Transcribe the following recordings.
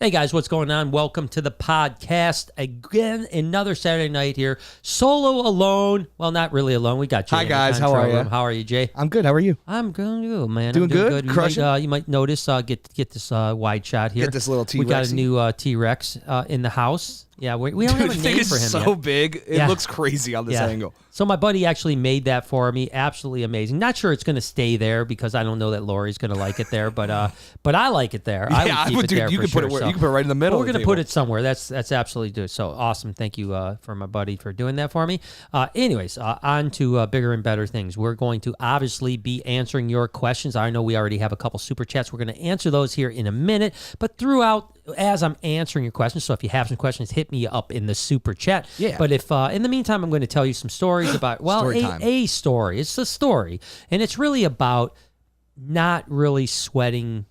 Hey guys, what's going on? Welcome to the podcast. Again, another Saturday night here. Solo alone. Well, not really alone. We got Jay. Hi guys, how are you? How are you, Jay? I'm good. How are you? I'm good, man. Doing I'm good? Crushing? You might notice, get this wide shot here. Get this little T-Rex. We got a new T-Rex in the house. Yeah, we don't have a Dude, name for him so yet. big. It looks crazy on this angle. So my buddy actually made that for me. Absolutely amazing. Not sure it's going to stay there because I don't know that Lori's going to like it there, but I like it there. I would keep it there. You for can put sure. it where, you can put it right in the middle. We're going to put it somewhere. That's absolutely good. So awesome. Thank you for my buddy for doing that for me. Anyways, on to bigger and better things. We're going to obviously be answering your questions. I know we already have a couple super chats. We're going to answer those here in a minute, but throughout as I'm answering your questions, so if you have some questions, hit me up in the super chat. Yeah. But if in the meantime, I'm going to tell you some stories about, well, a story. It's a story, and it's really about not really sweating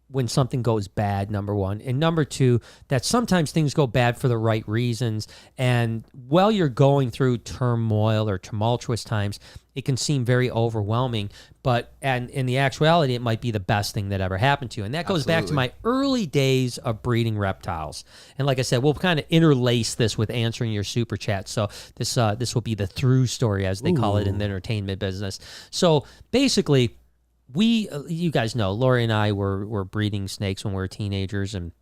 when something goes bad, number one. And number two, that sometimes things go bad for the right reasons. And while you're going through turmoil or tumultuous times, it can seem very overwhelming. But in the actuality, it might be the best thing that ever happened to you. And that goes back to my early days of breeding reptiles. And like I said, we'll kind of interlace this with answering your super chat. So this will be the through story, as they call it in the entertainment business. So basically, you guys know, Lori and I were breeding snakes when we were teenagers, and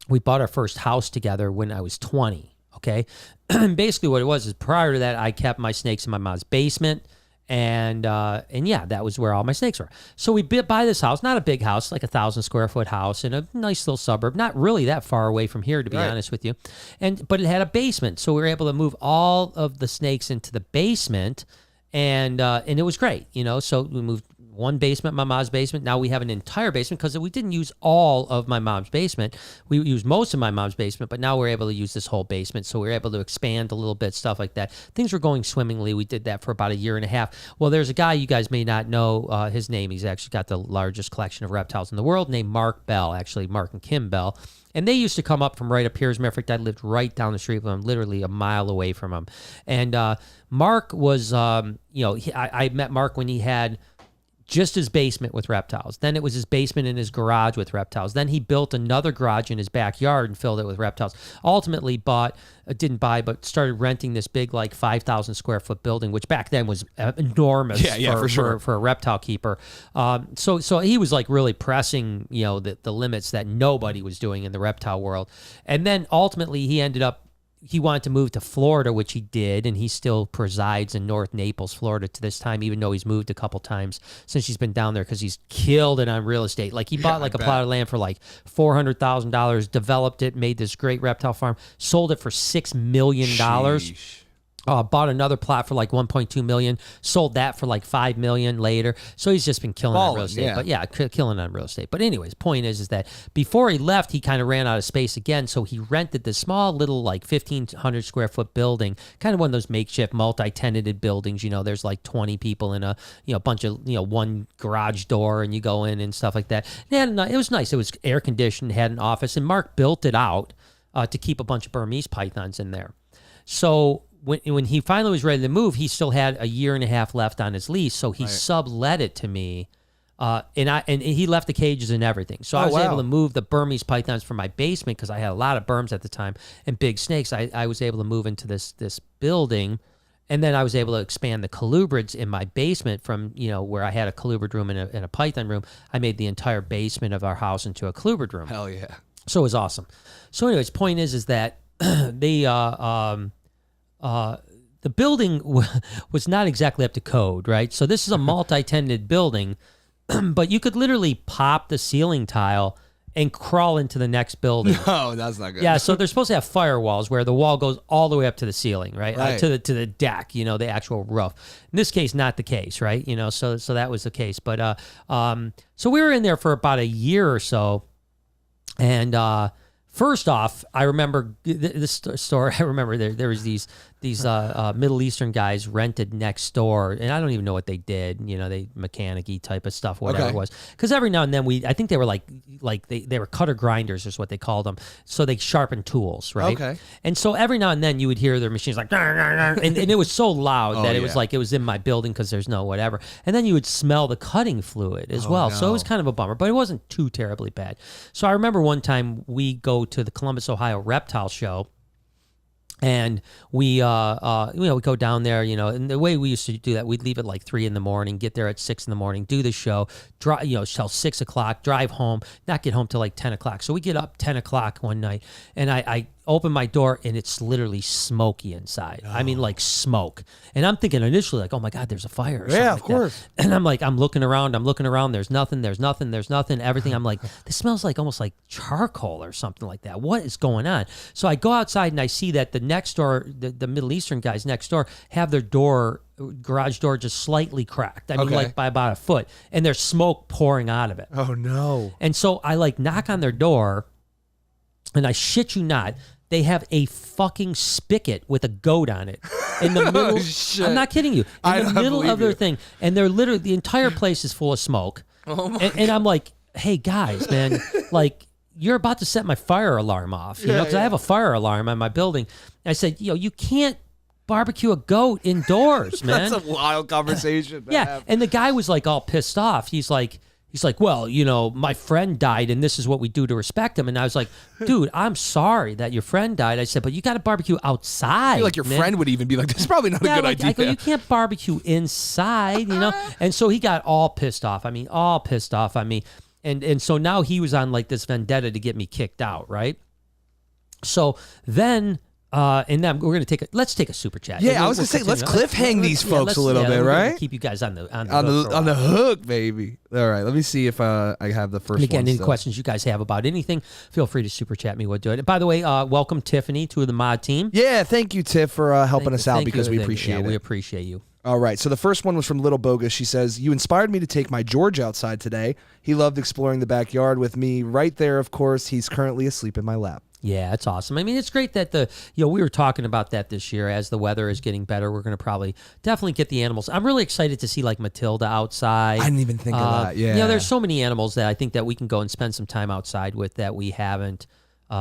we bought our first house together when I was 20, okay? Basically what it was is prior to that, I kept my snakes in my mom's basement, and yeah, that was where all my snakes were. So we buy this house, not a big house, like 1,000 square foot house in a nice little suburb, not really that far away from here, to be honest with you. But it had a basement, so we were able to move all of the snakes into the basement, and it was great, you know. So we moved one basement, my mom's basement. Now we have an entire basement because we didn't use all of my mom's basement. We used most of my mom's basement, but now we're able to use this whole basement. So we're able to expand a little bit, stuff like that. Things were going swimmingly. We did that for about a year and a half. Well, there's a guy you guys may not know his name. He's actually got the largest collection of reptiles in the world, named Mark Bell, actually Mark and Kim Bell. And they used to come up from right up here. As a matter of fact, I lived right down the street from him, literally a mile away from him. And Mark was, I met Mark when he had just his basement with reptiles. Then it was his basement in his garage with reptiles. Then he built another garage in his backyard and filled it with reptiles. Ultimately but started renting this big, like 5,000 square foot building, which back then was enormous for a reptile keeper. So he was like really pressing, the limits that nobody was doing in the reptile world. And then ultimately he wanted to move to Florida, which he did, and he still presides in North Naples, Florida to this time, even though he's moved a couple times since he's been down there because he's killed it on real estate. Like he bought a plot of land for like $400,000, developed it, made this great reptile farm, sold it for $6 million. Sheesh. Bought another plot for like $1.2 million, sold that for like $5 million later. So he's just been killing on real estate. Yeah. But yeah, killing on real estate. But anyways, point is that before he left, he kind of ran out of space again. So he rented this small little like 1,500 square foot building, kind of one of those makeshift multi-tenanted buildings. There's like 20 people in a bunch of one garage door, and you go in and stuff like that. And it was nice. It was air conditioned, had an office, and Mark built it out to keep a bunch of Burmese pythons in there. So when he finally was ready to move, he still had a year and a half left on his lease, so he sublet it to me, and he left the cages and everything. So I was able to move the Burmese pythons from my basement because I had a lot of Burms at the time and big snakes. I was able to move into this building, and then I was able to expand the colubrids in my basement from where I had a colubrid room and a python room. I made the entire basement of our house into a colubrid room. Hell yeah! So it was awesome. So anyways, point is that the building was not exactly up to code, right? So this is a multi-tenanted building, but you could literally pop the ceiling tile and crawl into the next building. No, that's not good. Yeah, so they're supposed to have firewalls where the wall goes all the way up to the ceiling, right? To the deck, the actual roof. In this case, not the case, right? So that was the case. But so we were in there for about a year or so, and first off, I remember this story. I remember there was these Middle Eastern guys rented next door, and I don't even know what they did. They mechanic-y type of stuff, whatever it was. Because every now and then I think they were like they were cutter grinders is what they called them. So they sharpened tools, right? Okay. And so every now and then you would hear their machines like, and it was so loud that it was like it was in my building because there's no whatever. And then you would smell the cutting fluid as well. No. So it was kind of a bummer, but it wasn't too terribly bad. So I remember one time we go to the Columbus, Ohio Reptile show. And we go down there, and the way we used to do that, we'd leave at like 3 a.m, get there at 6 a.m, do the show, till 6 o'clock, drive home, not get home till like 10 o'clock. So we get up 10 o'clock one night, and I open my door, and it's literally smoky inside. Oh. I mean, like smoke. And I'm thinking initially, like, oh my God, there's a fire. Or something of course. That. And I'm looking around. There's nothing. Everything. I'm like, this smells like almost like charcoal or something like that. What is going on? So I go outside and I see that the next door, the Middle Eastern guys next door have their garage door just slightly cracked. I mean, like by about a foot, and there's smoke pouring out of it. Oh no. And so I like knock on their door, and I shit you not, they have a fucking spigot with a goat on it in the middle. Shit. I'm not kidding you. In the middle of their thing. And they're literally, the entire place is full of smoke. Oh my and I'm like, hey guys, man, like you're about to set my fire alarm off, because I have a fire alarm on my building. I said, you can't barbecue a goat indoors, man. That's a wild conversation. Yeah. And the guy was like all pissed off. He's like, well, my friend died, and this is what we do to respect him. And I was like, dude, I'm sorry that your friend died. I said, but you got to barbecue outside. I feel like your friend would even be like, this is probably not a good idea. I go, you can't barbecue inside, And so he got all pissed off. I mean, all pissed off on me. And so now he was on like this vendetta to get me kicked out, right? So then... and then we're gonna let's take a super chat. Yeah, I was gonna say let's cliffhang these folks a little bit, right? Keep you guys on the hook, baby. All right, let me see if I have the first. And again, one any still. questions you guys have about anything, feel free to super chat me. We'll do it. And by the way, welcome Tiffany to the mod team. Yeah, thank you, Tiff, for helping us out because we appreciate it. We appreciate you. All right, so the first one was from Little Bogus. She says, you inspired me to take my George outside today. He loved exploring the backyard with me. Right there, of course, he's currently asleep in my lap. Yeah, that's awesome. I mean, it's great that we were talking about that this year. As the weather is getting better, we're going to definitely get the animals. I'm really excited to see like Matilda outside. I didn't even think of that. Yeah. There's so many animals that I think that we can go and spend some time outside with that we haven't.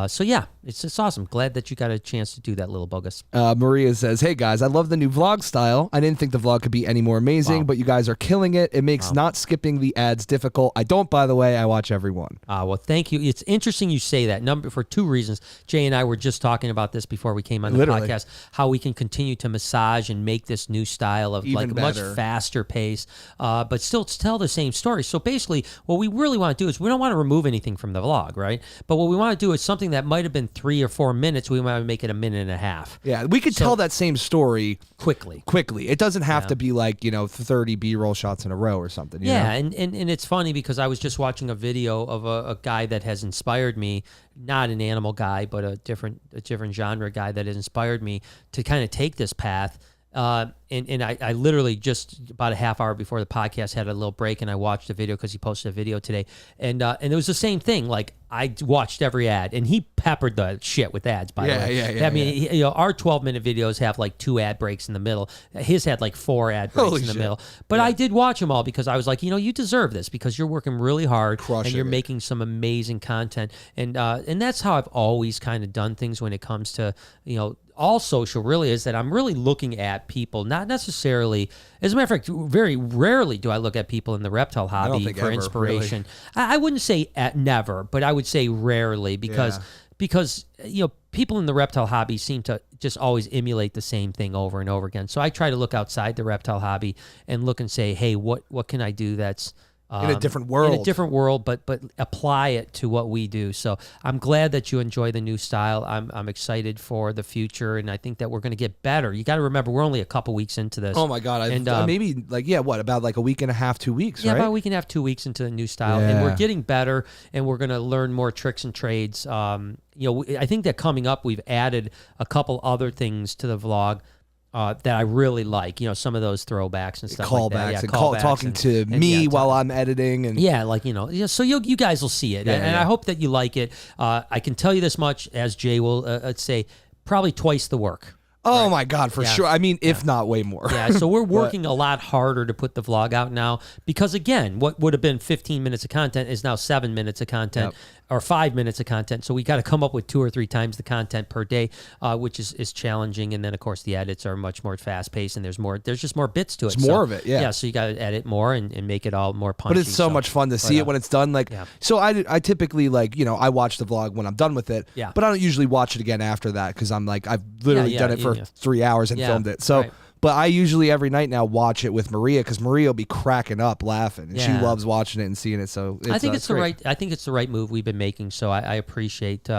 So yeah, it's awesome. Glad that you got a chance to do that, Little Bogus. Maria says, hey guys, I love the new vlog style. I didn't think the vlog could be any more amazing, but you guys are killing it. It makes not skipping the ads difficult. I don't, by the way. I watch every one. Well, thank you. It's interesting you say that. For 2 reasons. Jay and I were just talking about this before we came on the podcast, how we can continue to massage and make this new style of even like better. A much faster pace, but still tell the same story. So basically, what we really want to do is we don't want to remove anything from the vlog, right? But what we want to do is something that might have been 3 or 4 minutes, we might make it a minute and a half. Yeah, we could tell that same story quickly. It doesn't have to be like, 30 B-roll shots in a row or something. You know? And it's funny because I was just watching a video of a guy that has inspired me, not an animal guy, but a different genre guy that has inspired me to kind of take this path. And I literally just about a half hour before the podcast had a little break, and I watched a video because he posted a video today, and it was the same thing. Like I watched every ad, and he peppered the shit with ads. By the way, yeah. I mean, our 12-minute videos have like 2 ad breaks in the middle. His had like 4 ad breaks in the middle. But I did watch them all because I was like, you deserve this because you're working really hard and you're making some amazing content, and that's how I've always kind of done things when it comes to all social. Really, is that I'm really looking at people, not necessarily. As a matter of fact, very rarely do I look at people in the reptile hobby for inspiration. Really. I wouldn't say never, but I would say rarely because people in the reptile hobby seem to just always emulate the same thing over and over again. So I try to look outside the reptile hobby and look and say, hey, what can I do that's in a different world. In a different world, but apply it to what we do. So I'm glad that you enjoy the new style. I'm excited for the future, and I think that we're going to get better. You got to remember, we're only a couple weeks into this. Oh my God. Maybe about like a week and a half, 2 weeks, right? Yeah, about a week and a half, 2 weeks into the new style. Yeah. And we're getting better, and we're going to learn more tricks and trades. I think that coming up, we've added a couple other things to the vlog that I really like, some of those throwbacks and stuff like that. Yeah, callbacks, talking to me while I'm editing. And so you guys will see it. And I hope that you like it. I can tell you this much, as Jay will say, probably twice the work. Oh my God, for sure. I mean, if not way more. Yeah, so we're working a lot harder to put the vlog out now because, again, what would have been 15 minutes of content is now 7 minutes of content or 5 minutes of content. So we got to come up with 2 or 3 times the content per day, which is challenging. And then, of course, the edits are much more fast-paced and there's just more bits to it. There's more of it, Yeah, so you got to edit more and make it all more punchy. But it's so much fun to see it when it's done. Like, so I typically, like, you know, I watch the vlog when I'm done with it, but I don't usually watch it again after that because I'm like, I've literally done it for 3 hours and filmed it. So, but I usually every night now watch it with Maria because Maria will be cracking up laughing and she loves watching it and seeing it. So I think it's the right move we've been making. So I appreciate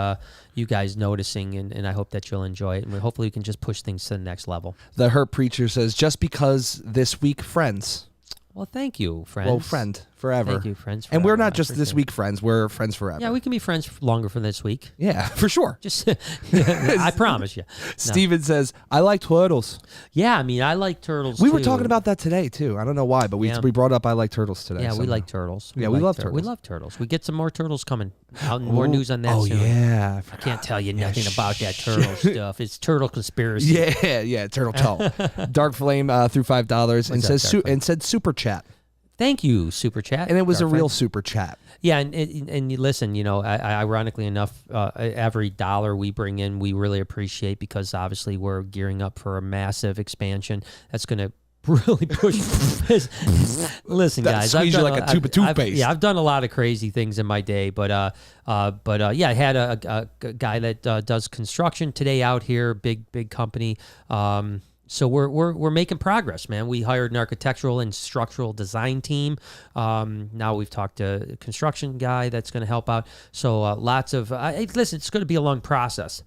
you guys noticing and I hope that you'll enjoy it and hopefully we can just push things to the next level. The Hurt Preacher says, just because this week, friends. Well, thank you, friends. Well, friend forever. Thank you, friends forever. And we're not just this week friends. We're friends forever. Yeah, we can be friends longer for this week. Yeah, for sure. Just, I promise you. Steven says, I like turtles. Yeah, I mean, I like turtles, We were talking about that today, too. I don't know why, but we brought up I like turtles today. Yeah, we like turtles. We love turtles. We love turtles. We get some more turtles coming. More news on that soon. Yeah. I can't tell you nothing about that turtle stuff. It's turtle conspiracy. Yeah, turtle toe. Dark Flame threw $5 and said super chat. Thank you, Super Chat. And it was a real Super Chat. Yeah, and you listen, you know, ironically enough, every dollar we bring in, we really appreciate because obviously we're gearing up for a massive expansion that's going to really push. Listen, guys, squeeze you like a tube of toothpaste. I've done a lot of crazy things in my day, but yeah, I had a guy that does construction today out here, big company. So we're making progress, man. We hired an architectural and structural design team. Now we've talked to a construction guy that's going to help out. So lots of listen. It's going to be a long process.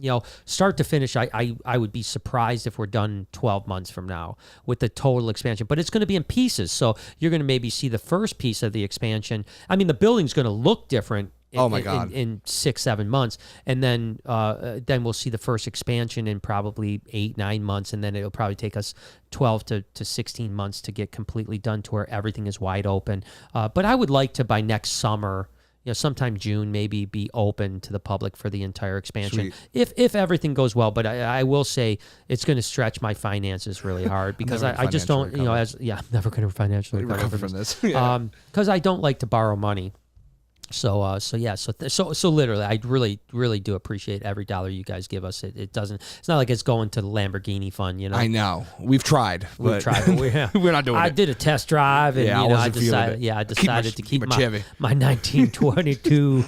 You know, start to finish. I would be surprised if we're done 12 months from now with the total expansion. But it's going to be in pieces. So you're going to maybe see the first piece of the expansion. I mean, the building's going to look different. In 6-7 months, and then we'll see the first expansion in probably 8-9 months, and then it'll probably take us 12 to 16 months to get completely done to where everything is wide open. But I would like to by next summer, you know, sometime June, maybe be open to the public for the entire expansion. Sweet. If everything goes well. But I will say it's going to stretch my finances really hard because I just don't, you know, I'm never going to financially recover from this. Because I don't like to borrow money. So literally, I really do appreciate every dollar you guys give us. It doesn't. It's not like it's going to the Lamborghini fund, you know. I know we've tried, but we're not doing it. I did a test drive, and I decided to keep my 1922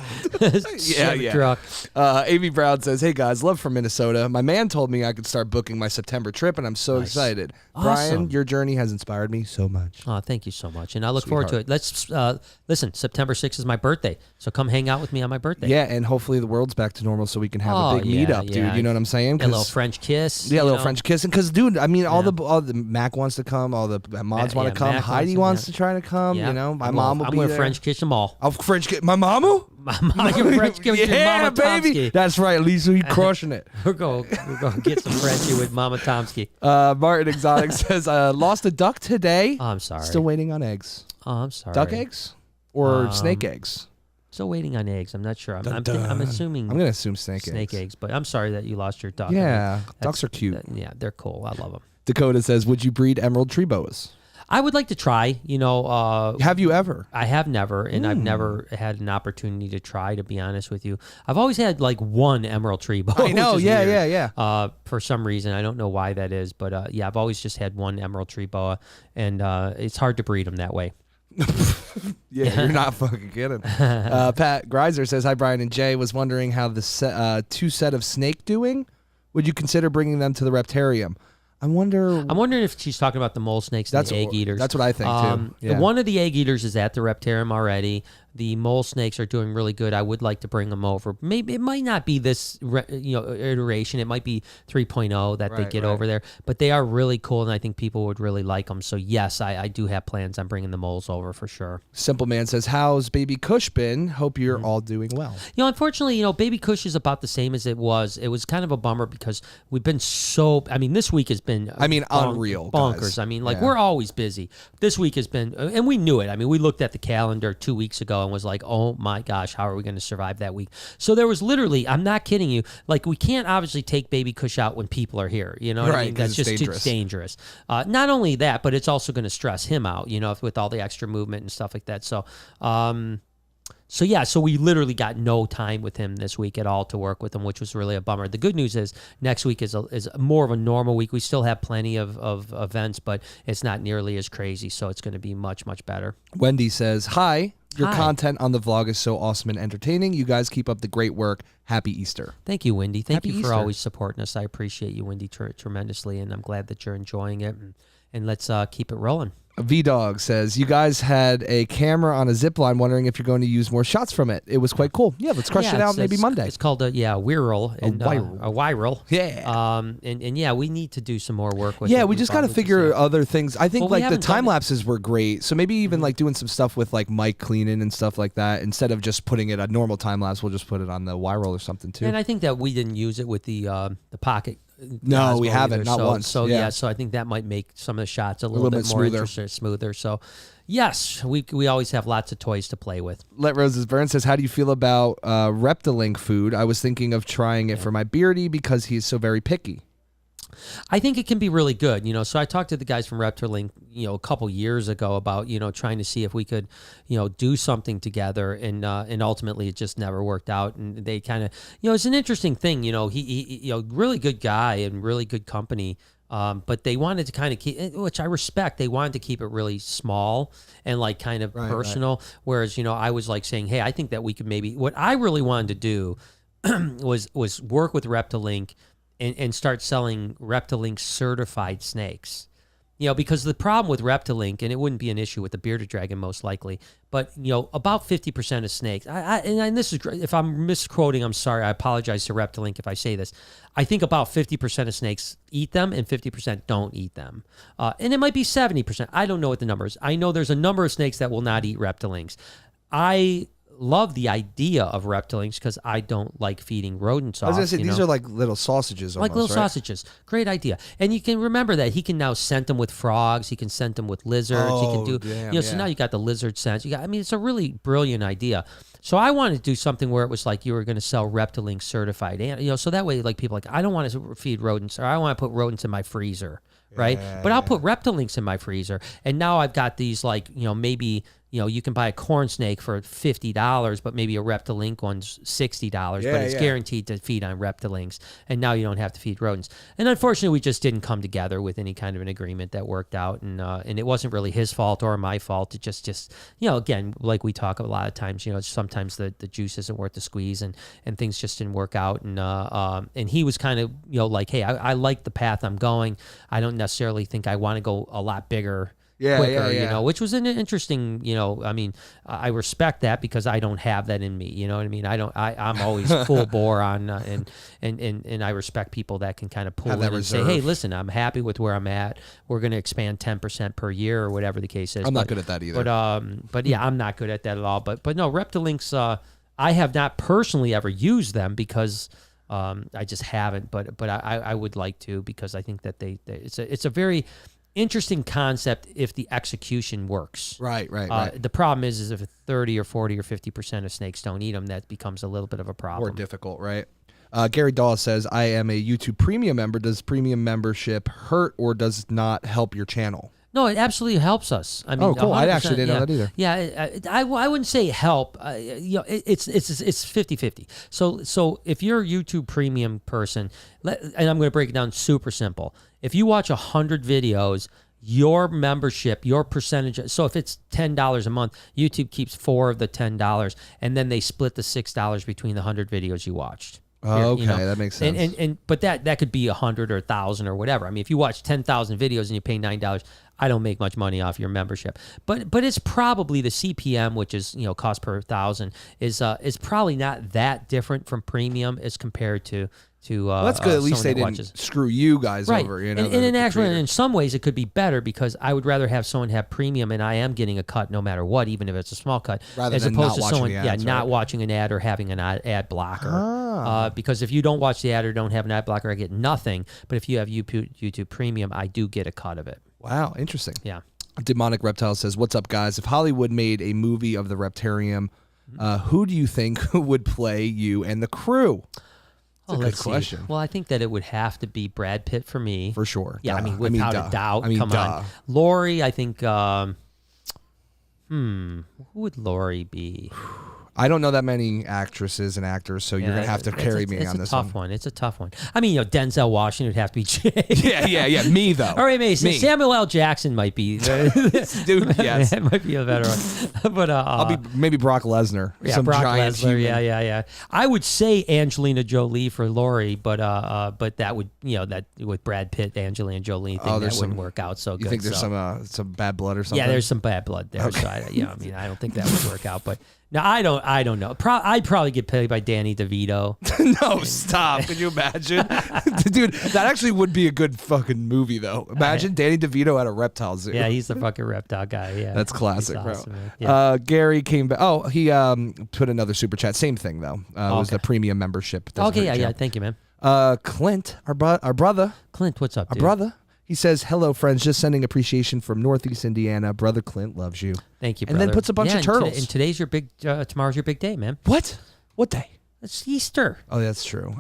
Chevy truck. Amy Brown says, "Hey guys, love from Minnesota. My man told me I could start booking my September trip, and I'm so excited. Awesome. Brian, your journey has inspired me so much. Oh, thank you so much, and I look forward to it. Let's listen. September 6th is my birthday. So come hang out with me on my birthday. Yeah, and hopefully the world's back to normal so we can have a big meetup, dude. You know what I'm saying? A little French kiss. Yeah, a little French kiss. Because, dude, I mean, all the Mac wants to come, all the mods want to come, Heidi wants to try to come. You know, my mom will be there. I'm going to French kiss them all. I'll French kiss my mama? My mama, your French kiss Mama baby. Tomsky. That's right, Lisa, you crushing it. We're going to get some Frenchie with Mama Tomsky. Martin Exotic says, lost a duck today. Oh, I'm sorry. Still waiting on eggs. Oh, I'm sorry. Duck eggs or snake eggs? Still waiting on eggs. I'm not sure. I'm assuming. I'm going to assume snake eggs. But I'm sorry that you lost your duck. Yeah, ducks are cute. They're cool. I love them. Dakota says, would you breed emerald tree boas? I would like to try, you know. Have you ever? I have never, and I've never had an opportunity to try, to be honest with you. I've always had like one emerald tree boa. I know, yeah. For some reason, I don't know why that is, but I've always just had one emerald tree boa, and it's hard to breed them that way. You're not fucking kidding. Pat Greiser says, hi, Brian and Jay. Was wondering how the two set of snake doing. Would you consider bringing them to the Reptarium? I'm wondering if she's talking about the mole snakes and the egg eaters. That's what I think, too. One of the egg eaters is at the Reptarium already. The mole snakes are doing really good. I would like to bring them over. Maybe it might not be this iteration. It might be 3.0 that they get over there. But they are really cool, and I think people would really like them. So, yes, I do have plans on bringing the moles over for sure. Simple Man says, how's Baby Kush been? Hope you're all doing well. You know, unfortunately, Baby Kush is about the same as it was. It was kind of a bummer because we've been so... I mean, this week has been... unreal, bonkers. Guys. I mean, we're always busy. This week has been... And we knew it. I mean, we looked at the calendar 2 weeks ago, ago and was like, oh my gosh, how are we going to survive that week? So there was literally, I'm not kidding you, like we can't obviously take baby Kush out when people are here. You know what I mean? That's just too dangerous. Not only that, but it's also going to stress him out, you know, with all the extra movement and stuff like that. So, so we literally got no time with him this week at all to work with him, which was really a bummer. The good news is next week is more of a normal week. We still have plenty of events, but it's not nearly as crazy, so it's going to be much, much better. Wendy says, hi. Your content on the vlog is so awesome and entertaining. You guys keep up the great work. Happy Easter. Thank you, Wendy. Thank you for always supporting us. I appreciate you, Wendy, tremendously, and I'm glad that you're enjoying it. And let's keep it rolling. V-Dog says, you guys had a camera on a zip line, wondering if you're going to use more shots from it. It was quite cool. Yeah, let's crush it out maybe Monday. It's called a Wirral. A Wirral. Yeah. And yeah, we need to do some more work with it. Yeah, we just got to figure other things. I think like the time lapses were great. So maybe even like doing some stuff with like mic cleaning and stuff like that. Instead of just putting it a normal time lapse, we'll just put it on the Wirral or something too. And I think that we didn't use it with the Pocket. No, we haven't, not once. So so I think that might make some of the shots a little bit more interesting, smoother. So yes, we always have lots of toys to play with. Let Roses Burn says, how do you feel about Reptile food? I was thinking of trying it for my Beardy because he's so very picky. I think it can be really good, you know. So I talked to the guys from Reptile, you know, a couple years ago about, you know, trying to see if we could, you know, do something together, and ultimately it just never worked out. And they kind of, you know, it's an interesting thing, you know. He you know, really good guy and really good company. But they wanted to kind of keep, which I respect, they wanted to keep it really small and like kind of personal. Right. Whereas, you know, I was like saying, hey, I think that we could maybe, what I really wanted to do was work with Reptile and start selling Reptile certified snakes. You know, because the problem with Reptile, and it wouldn't be an issue with the bearded dragon most likely, but, you know, about 50% of snakes, and this is, if I'm misquoting, I'm sorry, I apologize to Reptile if I say this. I think about 50% of snakes eat them and 50% don't eat them. And it might be 70%. I don't know what the number is. I know there's a number of snakes that will not eat Reptile. I love the idea of Reptile because I don't like feeding rodents off. I was going to say, these are like little sausages almost, like little sausages. Great idea. And you can remember that he can now scent them with frogs. He can scent them with lizards. He can do, you know, so now you got the lizard scent. I mean, it's a really brilliant idea. So I wanted to do something where it was like you were going to sell Reptile certified, you know, so that way, like people like, I don't want to feed rodents, or I want to put rodents in my freezer, right? But I'll put Reptile in my freezer. And now I've got these, like, you know, maybe, you know, you can buy a corn snake for $50, but maybe a Reptile one's $60, but it's guaranteed to feed on Reptile. And now you don't have to feed rodents. And unfortunately, we just didn't come together with any kind of an agreement that worked out. And it wasn't really his fault or my fault. It just, you know, again, like we talk a lot of times, you know, sometimes the juice isn't worth the squeeze, and things just didn't work out. And he was kind of, you know, like, hey, I like the path I'm going. I don't necessarily think I want to go a lot bigger. Quicker, you know, which was an interesting, you know, I mean, I respect that because I don't have that in me, you know what I mean? I'm always full bore on, and I respect people that can kind of pull in and say, hey, listen, I'm happy with where I'm at. We're going to expand 10% per year or whatever the case is. I'm not good at that either. But yeah, I'm not good at that at all. But no, Reptile, I have not personally ever used them because I just haven't, but I would like to, because I think that it's a very interesting concept if the execution works. Right. The problem is if 30 or 40 or 50% of snakes don't eat them, that becomes a little bit of a problem. More difficult, right? Gary Dawes says, I am a YouTube premium member. Does premium membership hurt or does not help your channel? No, it absolutely helps us. I mean, oh, cool. I actually didn't know that either. Yeah, I wouldn't say help. You know, it's 50-50. So if you're a YouTube premium person, and I'm going to break it down super simple. If you watch 100 videos, your membership, your percentage. So if it's $10 a month, YouTube keeps 4 of the $10, and then they split the $6 between the 100 videos you watched. Oh, okay, you know? That makes sense. But that could be 100 or 1,000 or whatever. I mean, if you watch 10,000 videos and you pay $9, I don't make much money off your membership. But it's probably the CPM, which is, you know, cost per 1,000, is probably not that different from premium as compared to. Well, that's good. At least they didn't screw you guys over. You know, and in some ways, it could be better because I would rather have someone have premium and I am getting a cut no matter what, even if it's a small cut, rather as opposed to someone not watching an ad or having an ad blocker. Because if you don't watch the ad or don't have an ad blocker, I get nothing. But if you have YouTube Premium, I do get a cut of it. Wow, interesting. Yeah. Demonic Reptile says, "What's up, guys? If Hollywood made a movie of the Reptarium, Who do you think would play you and the crew? That's a good question. See. Well, I think that it would have to be Brad Pitt for me. For sure. Yeah, I mean, without a doubt. Come duh. on. Lori, I think, who would Lori be? I don't know that many actresses and actors, so you're going to have to carry me on this one. It's a tough one. It's a tough one. I mean, Denzel Washington would have to be Jay. Yeah. Me, though. All right, me. Samuel L. Jackson might be. Dude, yes. It might be a better one. But I'll be maybe Brock Lesnar. Yeah, some Brock giant Lesnar. Human. Yeah. I would say Angelina Jolie for Lori, but that would, that with Brad Pitt, Angelina Jolie thing, that wouldn't work out so good. You think there's some bad blood or something? Yeah, there's some bad blood there. Okay. So I don't think that would work out, but. No, I don't know. I'd probably get played by Danny DeVito. No, stop. Can you imagine? Dude, that actually would be a good fucking movie, though. Imagine Danny DeVito at a reptile zoo. Yeah, he's the fucking reptile guy. Yeah, that's classic, awesome, bro. Yeah. Gary came back. Oh, he put another super chat. Same thing, though. It was the premium membership. Okay, yeah. Thank you, man. Clint, our brother. Clint, what's up, dude? Our brother. He says, hello, friends. Just sending appreciation from Northeast Indiana. Brother Clint loves you. Thank you, brother. And then puts a bunch of turtles. And today's your tomorrow's your big day, man. What? What day? It's Easter. Oh, that's true.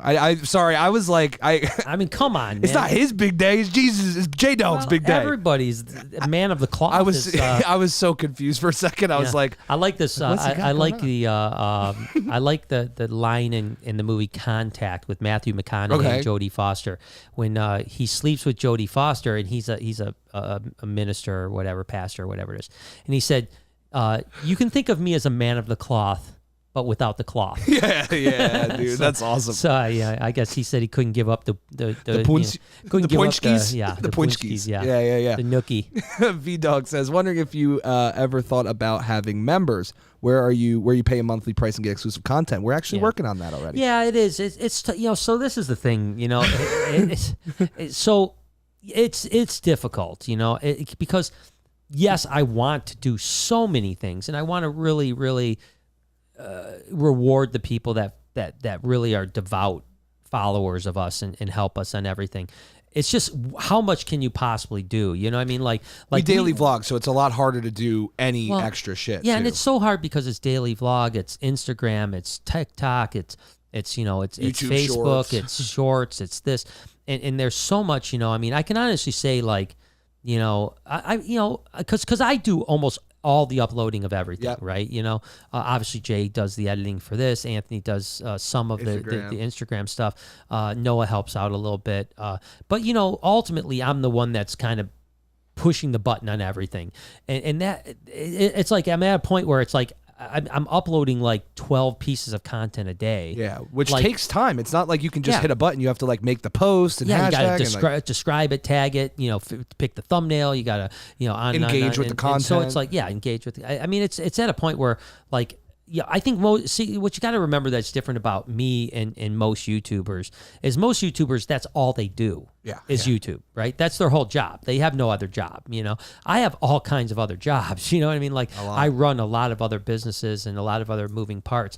Sorry. I was like, I mean, come on, man. It's not his big day. It's Jesus. It's J-Dog's big day. Everybody's man of the cloth. I was so confused for a second. I was like, I like this. I like the line in the movie Contact with Matthew McConaughey and Jodie Foster when he sleeps with Jodie Foster and he's a minister or whatever, pastor or whatever it is, and he said, "You can think of me as a man of the cloth." But without the cloth. Yeah, dude, that's awesome. So I guess he said he couldn't give up the punchkis. The punchkis. Yeah. The nookie. V-Dog says, wondering if you ever thought about having members. Where you pay a monthly price and get exclusive content. We're actually working on that already. Yeah, it is. It's so this is the thing, it's difficult, because yes, I want to do so many things and I want to really, really reward the people that really are devout followers of us and help us on everything. It's just how much can you possibly do? You know what I mean? Like we daily vlog, so it's a lot harder to do any extra shit. Yeah, too. And it's so hard because it's daily vlog, it's Instagram, it's TikTok, it's Facebook, Shorts. it's shorts, it's this, and there's so much. I mean, I can honestly say because I do almost all the uploading of everything, right? Obviously Jay does the editing for this. Anthony does some of the Instagram stuff. Noah helps out a little bit. But, ultimately I'm the one that's kind of pushing the button on everything. And that it's like I'm at a point where it's like I'm uploading like 12 pieces of content a day. Yeah, which takes time. It's not like you can just hit a button. You have to make the post and hashtag. You got to describe it, tag it, pick the thumbnail. You got to, engage with the content. So it's like, engage with I mean, it's at a point where I think what you got to remember that's different about me and most YouTubers is most YouTubers, that's all they do is YouTube, right? That's their whole job. They have no other job, I have all kinds of other jobs, you know what I mean? I run a lot of other businesses and a lot of other moving parts.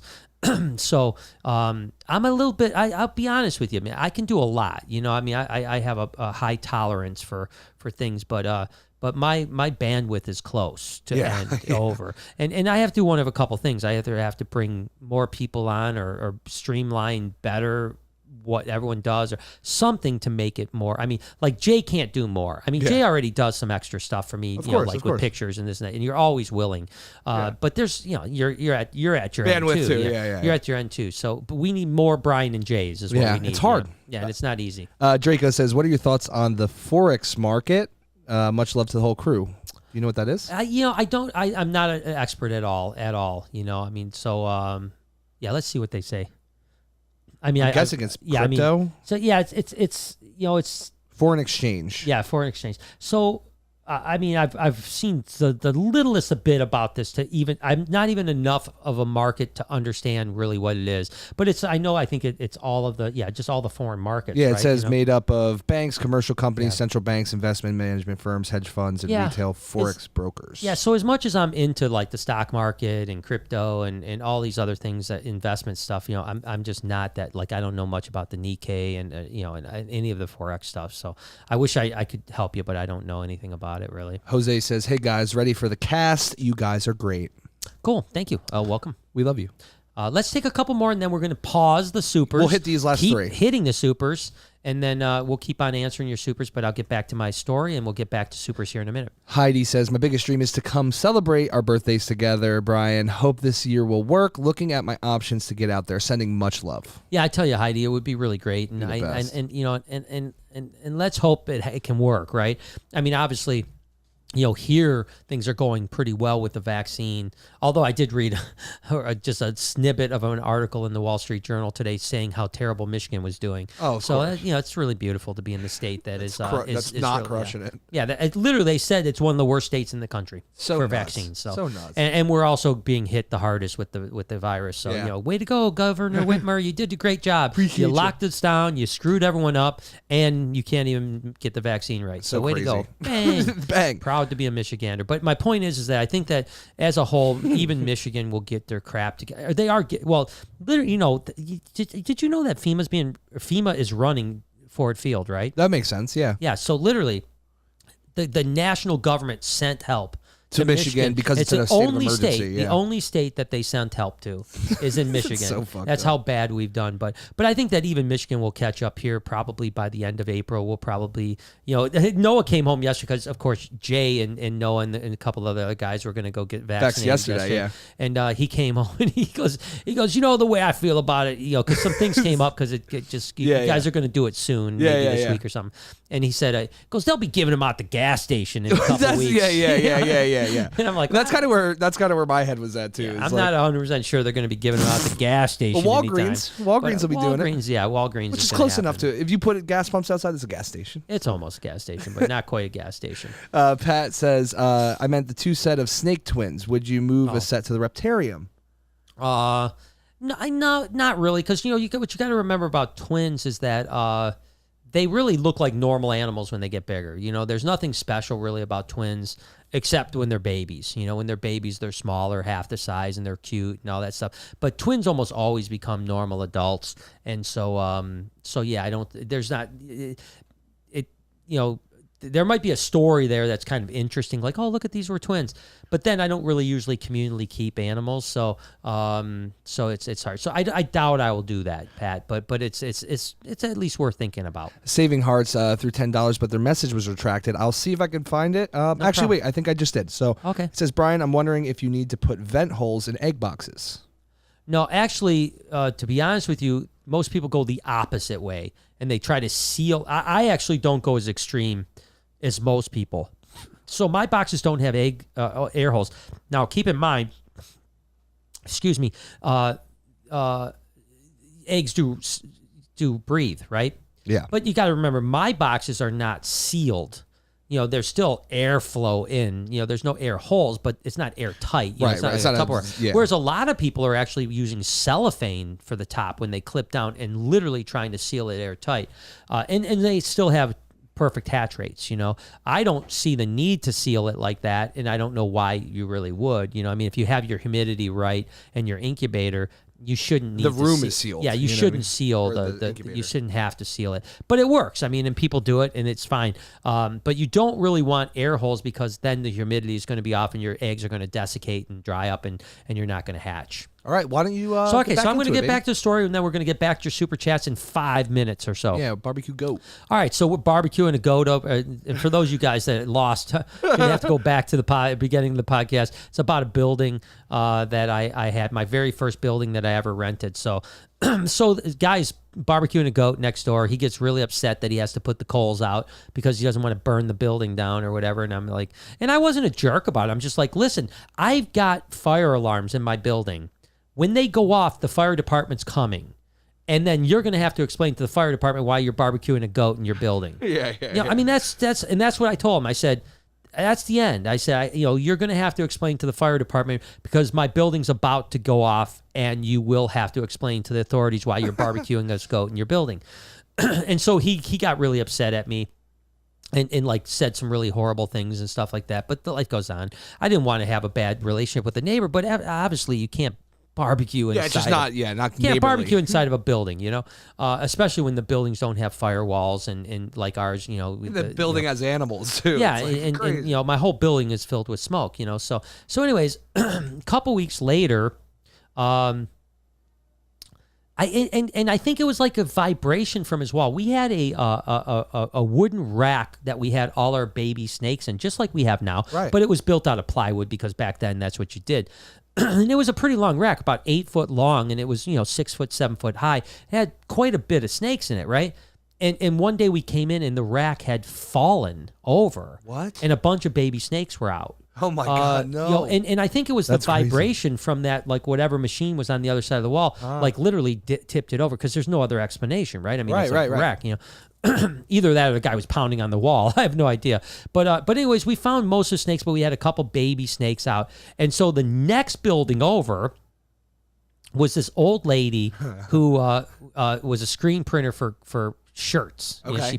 So I'm a little bit, I'll be honest with you, man, I can do a lot, I mean, I have a high tolerance for things, but my bandwidth is close to end over. And I have to do one of a couple things. I either have to bring more people on or streamline better what everyone does or something to make it more. I mean, Jay can't do more. I mean, Jay already does some extra stuff for me, with pictures and this and that, and you're always willing. But there's, you're at your bandwidth end too. You're at your end too. So but we need more Brian and Jays is what we need. It's hard. And it's not easy. Draco says, what are your thoughts on the Forex market? Much love to the whole crew. You know what that is? I'm not an expert at all. I mean, so let's see what they say. I mean, I'm guessing it's crypto. It's foreign exchange. Yeah, foreign exchange. So I mean, I've seen the littlest a bit about this I'm not even enough of a market to understand really what it is. But I think it's all of just all the foreign markets. Yeah, it right? says made up of banks, commercial companies, central banks, investment management firms, hedge funds, and retail forex brokers. Yeah, so as much as I'm into the stock market and crypto and all these other things, that investment stuff, I'm just not that, I don't know much about the Nikkei and and any of the forex stuff. So I wish I could help you, but I don't know anything about it really. Jose says, hey guys, ready for the cast? You guys are great. Cool. Thank you. Welcome. We love you. Let's take a couple more, and then we're going to pause the supers. We'll hit these last three. Hitting the supers, and then we'll keep on answering your supers, but I'll get back to my story, and we'll get back to supers here in a minute. Heidi says, my biggest dream is to come celebrate our birthdays together, Brian. Hope this year will work. Looking at my options to get out there. Sending much love. Yeah, I tell you, Heidi, it would be really great. And and let's hope it can work, right? I mean, obviously, here things are going pretty well with the vaccine. Although I did read just a snippet of an article in the Wall Street Journal today saying how terrible Michigan was doing. Oh, so it's really beautiful to be in the state that's not really, crushing it. Yeah, literally they said it's one of the worst states in the country for vaccines. So nuts. And we're also being hit the hardest with the virus. So way to go, Governor Whitmer. You did a great job. Appreciate you locked us down. You screwed everyone up, and you can't even get the vaccine right. So way crazy. to go. Bang. Bang. Proud to be a Michigander. But my point is that I think that as a whole, even Michigan will get their crap together. They are literally, did you know that FEMA is running Ford Field, right? That makes sense, yeah. Yeah, so literally the national government sent help to Michigan because it's in a state of emergency. The only state that they sent help to is in Michigan. So fucked That's up. how bad we've done. But I think that even Michigan will catch up here probably by the end of April. We'll probably, Noah came home yesterday because, of course, Jay and Noah and a couple of other guys were going to go get vaccinated yesterday. Yeah. And he came home and he goes, the way I feel about it, because some things came up because you guys are going to do it soon, maybe this week or something. And he said, they'll be giving them out the gas station in a couple weeks. Yeah. And I'm like, that's kind of where my head was at too. Yeah, I'm not 100% sure they're going to be giving them out the gas station. Well, Walgreens will be doing it. Walgreens, which is close enough to. If you put gas pumps outside, it's a gas station. It's almost a gas station, but not quite a gas station. Pat says, I meant the 2 set of snake twins. Would you move a set to the Reptarium? No, not really, because what you got to remember about twins is that they really look like normal animals when they get bigger. There's nothing special really about twins except when they're babies. When they're babies, they're smaller, half the size, and they're cute and all that stuff. But twins almost always become normal adults. And so yeah, there might be a story there that's kind of interesting, like, oh, look at these were twins. But then I don't really usually communally keep animals, so it's hard. So I doubt I will do that, Pat. But it's at least worth thinking about. Saving Hearts through $10, but their message was retracted. I'll see if I can find it. Wait, I think I just did. So okay. It says, Brian, I'm wondering if you need to put vent holes in egg boxes. No, actually, to be honest with you, most people go the opposite way, and they try to seal. I actually don't go as extreme as most people. So my boxes don't have air holes. Now, keep in mind, eggs do breathe, right? Yeah. But you got to remember, my boxes are not sealed. There's still airflow in. There's no air holes, but it's not airtight. Right. Whereas a lot of people are actually using cellophane for the top when they clip down and literally trying to seal it airtight. And they still have perfect hatch rates. I don't see the need to seal it like that, and I don't know why you really would. If you have your humidity right and your incubator, you shouldn't need the room is sealed. Yeah, you shouldn't seal the you shouldn't have to seal it. But it works. And people do it and it's fine. But you don't really want air holes because then the humidity is going to be off and your eggs are going to desiccate and dry up and you're not going to hatch. All right, why don't you so I'm going to get back to the story, and then we're going to get back to your super chats in 5 minutes or so. Yeah, barbecue goat. All right, so we're barbecuing a goat. And for those of you guys that lost, you have to go back to the beginning of the podcast. It's about a building that I had, my very first building that I ever rented. So guys barbecuing a goat next door. He gets really upset that he has to put the coals out because he doesn't want to burn the building down or whatever. And I'm like, and I wasn't a jerk about it. I'm just like, listen, I've got fire alarms in my building. When they go off, the fire department's coming. And then you're going to have to explain to the fire department why you're barbecuing a goat in your building. Yeah. That's what I told him. I said, that's the end. I said, you're going to have to explain to the fire department because my building's about to go off, and you will have to explain to the authorities why you're barbecuing this goat in your building. And so he got really upset at me. And said some really horrible things and stuff like that. But the life goes on. I didn't want to have a bad relationship with the neighbor, but obviously you can't barbecue inside. Yeah, it's just not can't neighborly. Barbecue inside of a building, especially when the buildings don't have firewalls and like ours, The building has animals too. Yeah, and my whole building is filled with smoke, So anyways, a couple weeks later, I think it was like a vibration from his wall. We had a wooden rack that we had all our baby snakes in, just like we have now. Right. But it was built out of plywood because back then that's what you did. And it was a pretty long rack, about 8 foot long, and it was 6 foot, 7 foot high. It had quite a bit of snakes in it, right? And one day we came in and the rack had fallen over. What? And a bunch of baby snakes were out. Oh my God, no. And I think it was That's the vibration crazy. from that, like whatever machine was on the other side of the wall, like literally tipped it over because there's no other explanation, right? I mean, it's like a rack, Either that or the guy was pounding on the wall. I have no idea. But anyways, we found most of the snakes, but we had a couple baby snakes out. And so the next building over was this old lady who was a screen printer for shirts. Okay.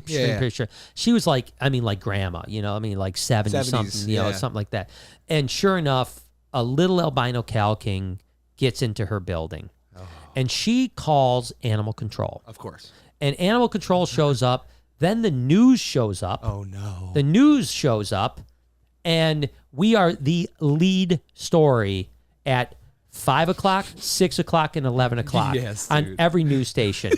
She was like grandma, like 70 something, something like that. And sure enough, a little albino cow king gets into her building. Oh. And she calls animal control. Of course. And animal control shows up. Then the news shows up. Oh, no. The news shows up. And we are the lead story at 5 o'clock, 6 o'clock, and 11 o'clock on every news station.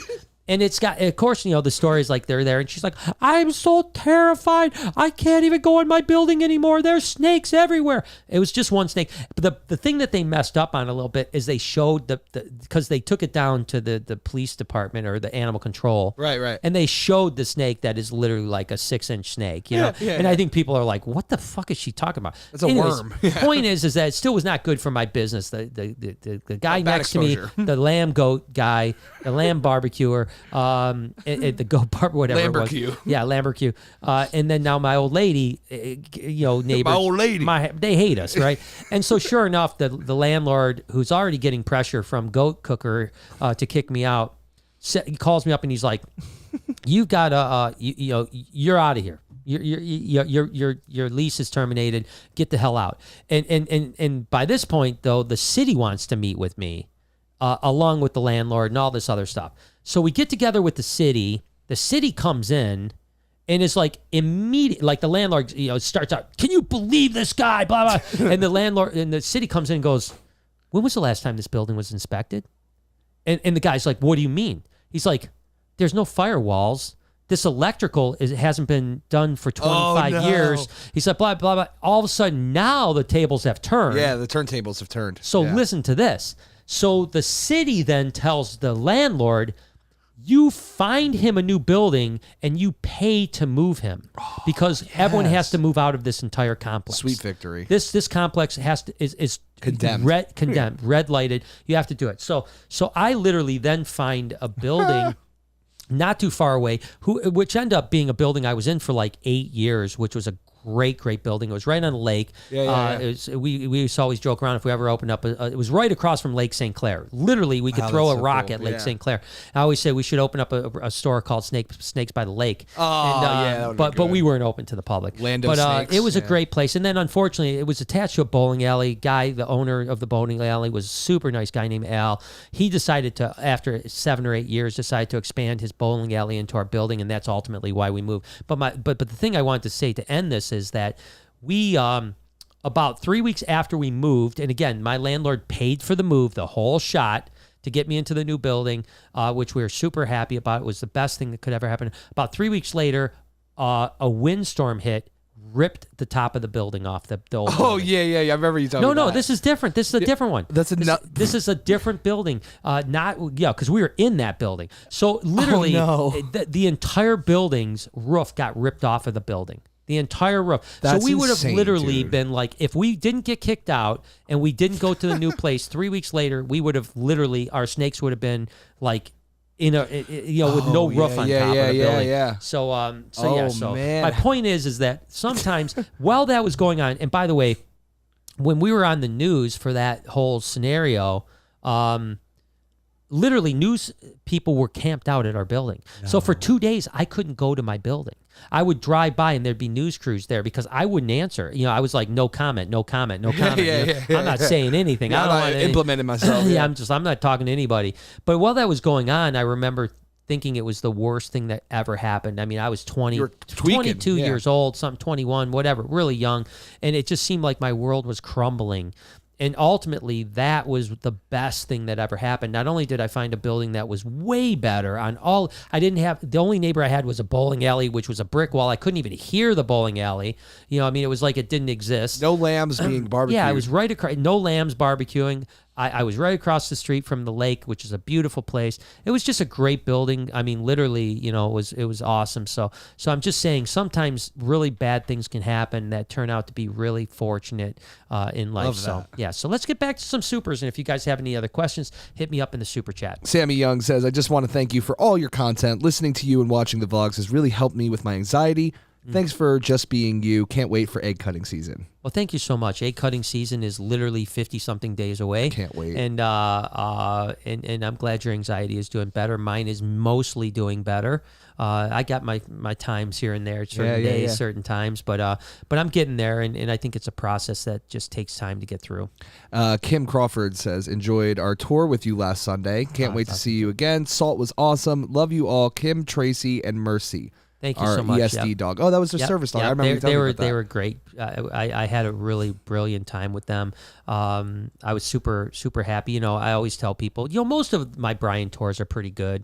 And it's got, of course, the story is like they're there, and she's like, I'm so terrified. I can't even go in my building anymore. There's snakes everywhere. It was just one snake. But the thing that they messed up on a little bit is they showed because they took it down to the police department or the animal control. Right. And they showed the snake that is literally like a 6-inch snake, And I think people are like, what the fuck is she talking about? It's a worm. Point is that it still was not good for my business. The guy next to me, the lamb goat guy, the lamb barbecuer, the goat barber, whatever Lambercue. it was. Yeah, Lambercue. And then now my old lady, neighbors. My old lady. They hate us, right? And so sure enough, the landlord, who's already getting pressure from Goat Cooker to kick me out, he calls me up and he's like, you've got to, you're out of here. Your lease is terminated. Get the hell out. And by this point, though, the city wants to meet with me, along with the landlord and all this other stuff. So we get together with the city. The city comes in and is like immediate. Like the landlord, starts out, can you believe this guy? Blah blah. And the landlord and the city comes in and goes, when was the last time this building was inspected? And the guy's like, what do you mean? He's like, there's no firewalls. This electrical hasn't been done for 25 years. He said, blah, blah, blah. All of a sudden, now the tables have turned. Yeah, the turntables have turned. So listen to this. So the city then tells the landlord, you find him a new building and you pay to move him because everyone has to move out of this entire complex. Sweet victory. This complex is condemned. Red lighted. You have to do it. So I literally then find a building not too far away, which ended up being a building I was in for like 8 years, which was a great building. It was right on the lake. We used to always joke around if we ever opened up. It was right across from Lake St. Clair. Literally, we could throw a rock at Lake St. Clair. I always say we should open up a store called Snakes by the Lake. But we weren't open to the public. Land of Snakes. It was a great place. And then unfortunately, it was attached to a bowling alley. Guy, the owner of the bowling alley, was a super nice guy named Al. He decided to, after 7 or 8 years, to expand his bowling alley into our building, and that's ultimately why we moved. But the thing I wanted to say to end this is that we about 3 weeks after we moved, and again, my landlord paid for the move, the whole shot, to get me into the new building, which we were super happy about. It was the best thing that could ever happen. About 3 weeks later, a windstorm hit, ripped the top of the building off the old building. Yeah. I remember you talking about that. No, this is different. This is a different one. This is a different building. Because we were in that building. So literally, the entire building's roof got ripped off of the building. The entire roof. That's so we would have insane, literally dude. been like, if we didn't get kicked out and we didn't go to the new place, 3 weeks later, we would have literally, our snakes would have been like, with no roof on top of the building. Yeah. So man. my point is that sometimes while that was going on, and by the way, when we were on the news for that whole scenario, literally news people were camped out at our building. No. So for 2 days, I couldn't go to my building. I would drive by and there'd be news crews there because I wouldn't answer. I was like, no comment, no comment, no comment. I'm not saying anything. Yeah, I don't want to implement it myself. I'm not talking to anybody. But while that was going on, I remember thinking it was the worst thing that ever happened. I mean, I was 22 years old, 21, whatever, really young. And it just seemed like my world was crumbling. And ultimately, that was the best thing that ever happened. Not only did I find a building that was way better the only neighbor I had was a bowling alley, which was a brick wall. I couldn't even hear the bowling alley. It was like it didn't exist. No lambs being barbecued. Yeah, I was right across, no lambs barbecuing. I was right across the street from the lake, which is a beautiful place. It was just a great building. I mean, literally, it was awesome. So I'm just saying, sometimes really bad things can happen that turn out to be really fortunate in life. So let's get back to some supers. And if you guys have any other questions, hit me up in the super chat. Sammy Young says, I just want to thank you for all your content. Listening to you and watching the vlogs has really helped me with my anxiety. Thanks for just being you. Can't wait for egg cutting season. Well, thank you so much. Egg cutting season is literally 50-something days away. Can't wait. And I'm glad your anxiety is doing better. Mine is mostly doing better. I got my times here and there, certain days, certain times, but I'm getting there, and I think it's a process that just takes time to get through. Kim Crawford says, enjoyed our tour with you last Sunday. Can't wait to see you again. Salt was awesome. Love you all. Kim, Tracy, and Mercy. Thank you so much. ESD dog. Oh, that was their service dog. I remember you telling me about that. They were great. I had a really brilliant time with them. I was super, super happy. I always tell people, most of my Brian tours are pretty good.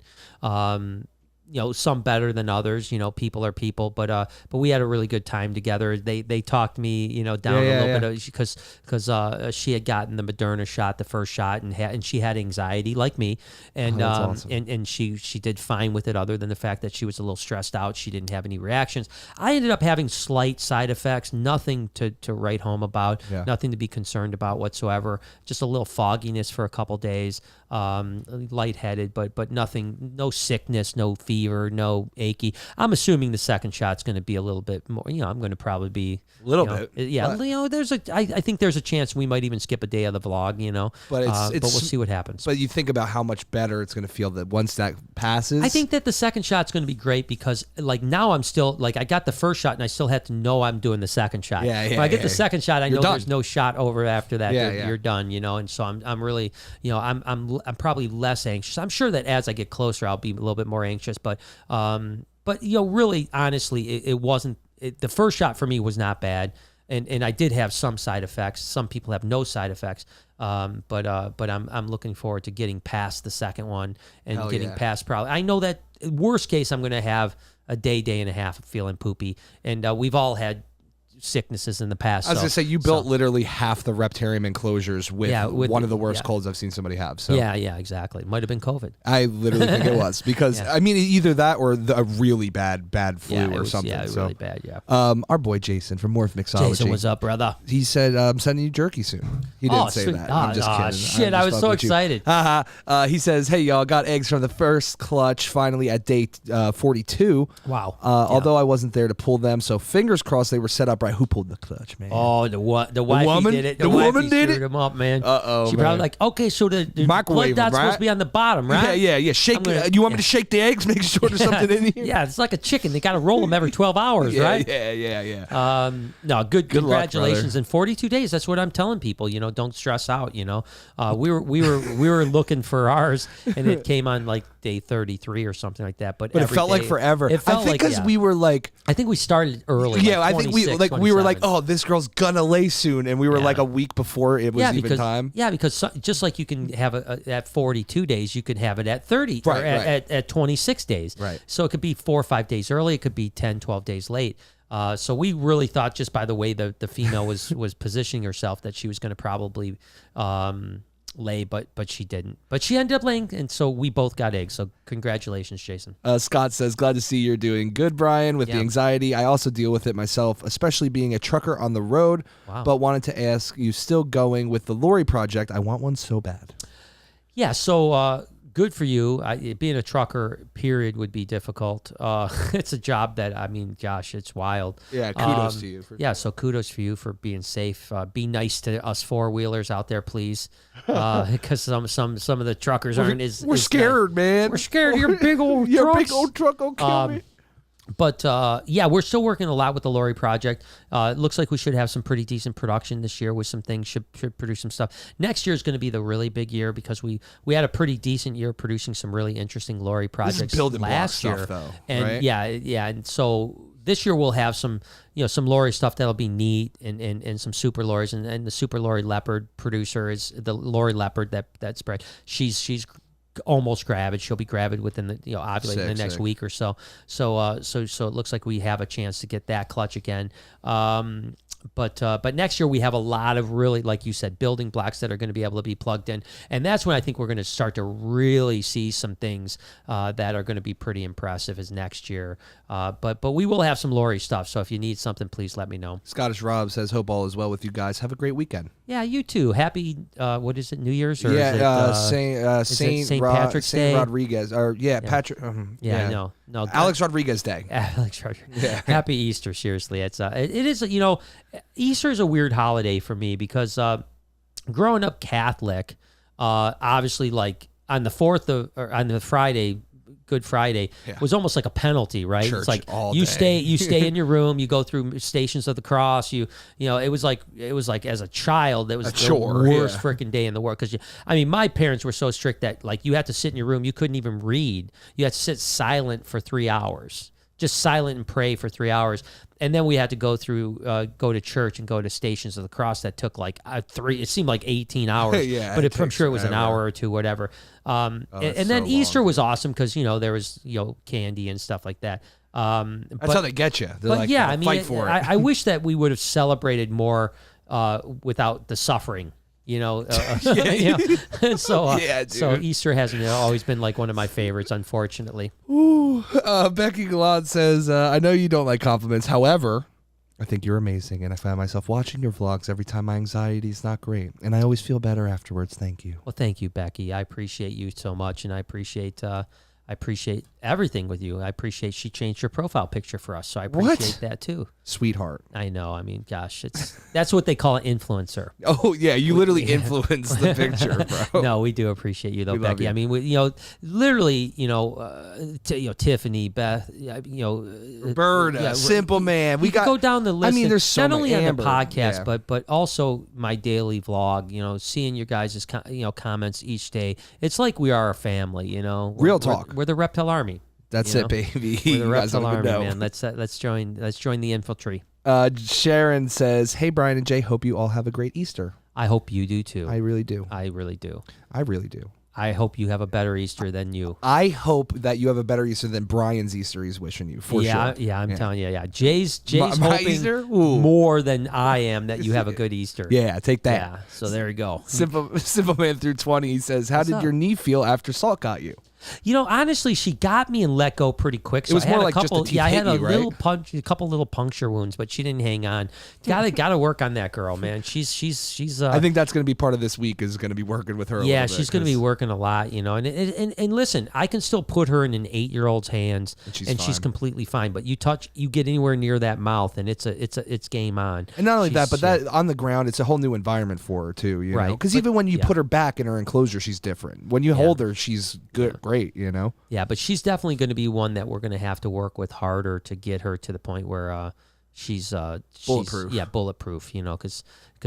Some better than others. People are people, but we had a really good time together. They talked me, down a little bit because she had gotten the Moderna shot, the first shot, and she had anxiety like me, and awesome. and she did fine with it, other than the fact that she was a little stressed out. She didn't have any reactions. I ended up having slight side effects, nothing to write home about, nothing to be concerned about whatsoever. Just a little fogginess for a couple days. Lightheaded, but nothing, no sickness, no fever, no achy. I'm assuming the second shot's going to be a little bit more. I'm going to probably be a little bit. Yeah, I think there's a chance we might even skip a day of the vlog. But but we'll see what happens. But you think about how much better it's going to feel that once that passes. I think that the second shot's going to be great because now I'm still I got the first shot and I still have to know I'm doing the second shot. When I get the second shot, I know there's no shot over after that. You're done. And so I'm really I'm probably less anxious. I'm sure that as I get closer, I'll be a little bit more anxious. But really, honestly, it wasn't. The first shot for me was not bad, and I did have some side effects. Some people have no side effects. But I'm looking forward to getting past the second one and past probably. I know that worst case, I'm going to have a day and a half of feeling poopy, and we've all had sicknesses in the past. I was going to say, you built literally half the Reptarium enclosures with one of the worst colds I've seen somebody have. So yeah, exactly. Might have been COVID. I literally think it was because I mean either that or a really bad flu or something. Yeah, really bad. Yeah. Our boy Jason from Morph Mixology. Jason, what's up, brother? He said, "I'm sending you jerky soon." He didn't say that. I'm just kidding. Shit, I was so excited. He says, "Hey y'all, got eggs from the first clutch finally at day 42. Wow. Although I wasn't there to pull them, so fingers crossed they were set up right. Who pulled the clutch, man? Oh, the woman did it. The woman did it. Him up, man. She probably like, okay, so the blood dot's supposed to be on the bottom, right? Yeah. Shake. You want me to shake the eggs? Make sure there's something in here. Yeah, it's like a chicken. They got to roll them every 12 hours, right? Yeah. No, good congratulations. Luck, in 42 days, that's what I'm telling people. Don't stress out. We were looking for ours, and it came on like day 33 or something like that. But it felt like forever. I think because we were like, I think we started early. Yeah, I think we were like, oh, this girl's gonna lay soon, and we were like a week before it was even time. Yeah, because just like you can have at 42 days, you could have it at 30 or at 26 days. Right. So it could be 4 or 5 days early. It could be 10, 12 days late. So we really thought, just by the way the female was positioning herself, that she was going to probably lay, but she didn't. But she ended up laying, and so we both got eggs. So congratulations, Jason. Scott says, glad to see you're doing good, Brian, with the anxiety. I also deal with it myself, especially being a trucker on the road. Wow. But wanted to ask, you still going with the lorry project? I want one so bad. Yeah, so good for you. Being a trucker, period, would be difficult. It's a job that, I mean, gosh, it's wild. Yeah, kudos to you. So kudos for you for being safe. Be nice to us four-wheelers out there, please, because some of the truckers aren't as... We're scared, man. We're scared of your big old trucks. Your big old truck will kill me. But we're still working a lot with the Lori project. It looks like we should have some pretty decent production this year with some things, should produce some stuff. Next year is going to be the really big year because we had a pretty decent year producing some really interesting Lori projects last year. Stuff, though, and right? yeah. And so this year we'll have some Lori stuff that'll be neat and some super Loris. And the super Lori Leopard producer is the Lori Leopard that spread. She's almost gravid. She'll be gravid within the ovulating in the next week or so. So it looks like we have a chance to get that clutch again. But next year we have a lot of really, like you said, building blocks that are going to be able to be plugged in, and that's when I think we're going to start to really see some things that are going to be pretty impressive as next year. But we will have some Lori stuff. So if you need something, please let me know. Scottish Rob says, "Hope all is well with you guys. Have a great weekend." Yeah, you too. Happy what is it? New Year's or Saint Patrick's Day? Saint Rodriguez or Patrick. No. Alex Rodriguez Day. Alex Rodriguez. Yeah. Happy Easter. Seriously, it is. Easter is a weird holiday for me because growing up Catholic, obviously, like on the Friday. Good Friday was almost like a penalty, right? Church it's like you stay in your room, you go through Stations of the Cross, it was like as a child, it was the worst freaking day in the world because my parents were so strict that like you had to sit in your room, you couldn't even read, you had to sit silent for 3 hours. Just silent and pray for 3 hours. And then we had to go to church and go to Stations of the Cross that took like it seemed like 18 hours, but I'm sure it was an hour or two, whatever. And then Easter was awesome because, there was, candy and stuff like that. That's how they get you. They're like, fight for it. I wish that we would have celebrated more without the suffering. So Easter hasn't always been like one of my favorites, unfortunately. Ooh, Becky Gallant says, I know you don't like compliments. However, I think you're amazing, and I find myself watching your vlogs every time my anxiety is not great, and I always feel better afterwards. Thank you. Well, thank you, Becky. I appreciate you so much, and I appreciate everything with you. I appreciate she changed her profile picture for us, so I appreciate that too. Sweetheart. I know. Gosh, that's what they call an influencer. Oh yeah, you literally influenced the picture, bro. No, we do appreciate you though, Becky. Literally, Tiffany, Beth, Roberta, Simple Man. We got go down the list. There's so not only Amber, on the podcast, but also my daily vlog. Seeing your guys' comments each day. It's like we are a family. Real talk. We're the Reptile Army. That's it, baby. We're the Reptile Army, man. Let's join the infantry. Sharon says, "Hey, Brian and Jay, hope you all have a great Easter." I hope you do too. I really do. I really do. I really do. I hope you have a better Easter than you. I hope that you have a better Easter than Brian's Easter he's wishing you, for sure. Yeah, I'm telling you, yeah. Jay's my hoping Easter? more than I am that you have a good Easter. Yeah, take that. Yeah, so there you go. Simple Man through 20, he says, "How did your knee feel after Salt got you?" Honestly, she got me and let go pretty quick. So it was more like just the teeth I had hit you, a couple little puncture wounds, but she didn't hang on. Gotta work on that girl, man. She's. I think that's going to be part of this week is going to to be working with her. Yeah, she's going to be working a lot, And listen, I can still put her in an 8-year-old's hands, and she's completely fine. But you get anywhere near that mouth, and it's game on. And not only that, but that on the ground, it's a whole new environment for her too. Right? Because even when you put her back in her enclosure, she's different. When you hold her, she's good. Great. Yeah, but she's definitely going to be one that we're going to have to work with harder to get her to the point where she's bulletproof. Bulletproof. Because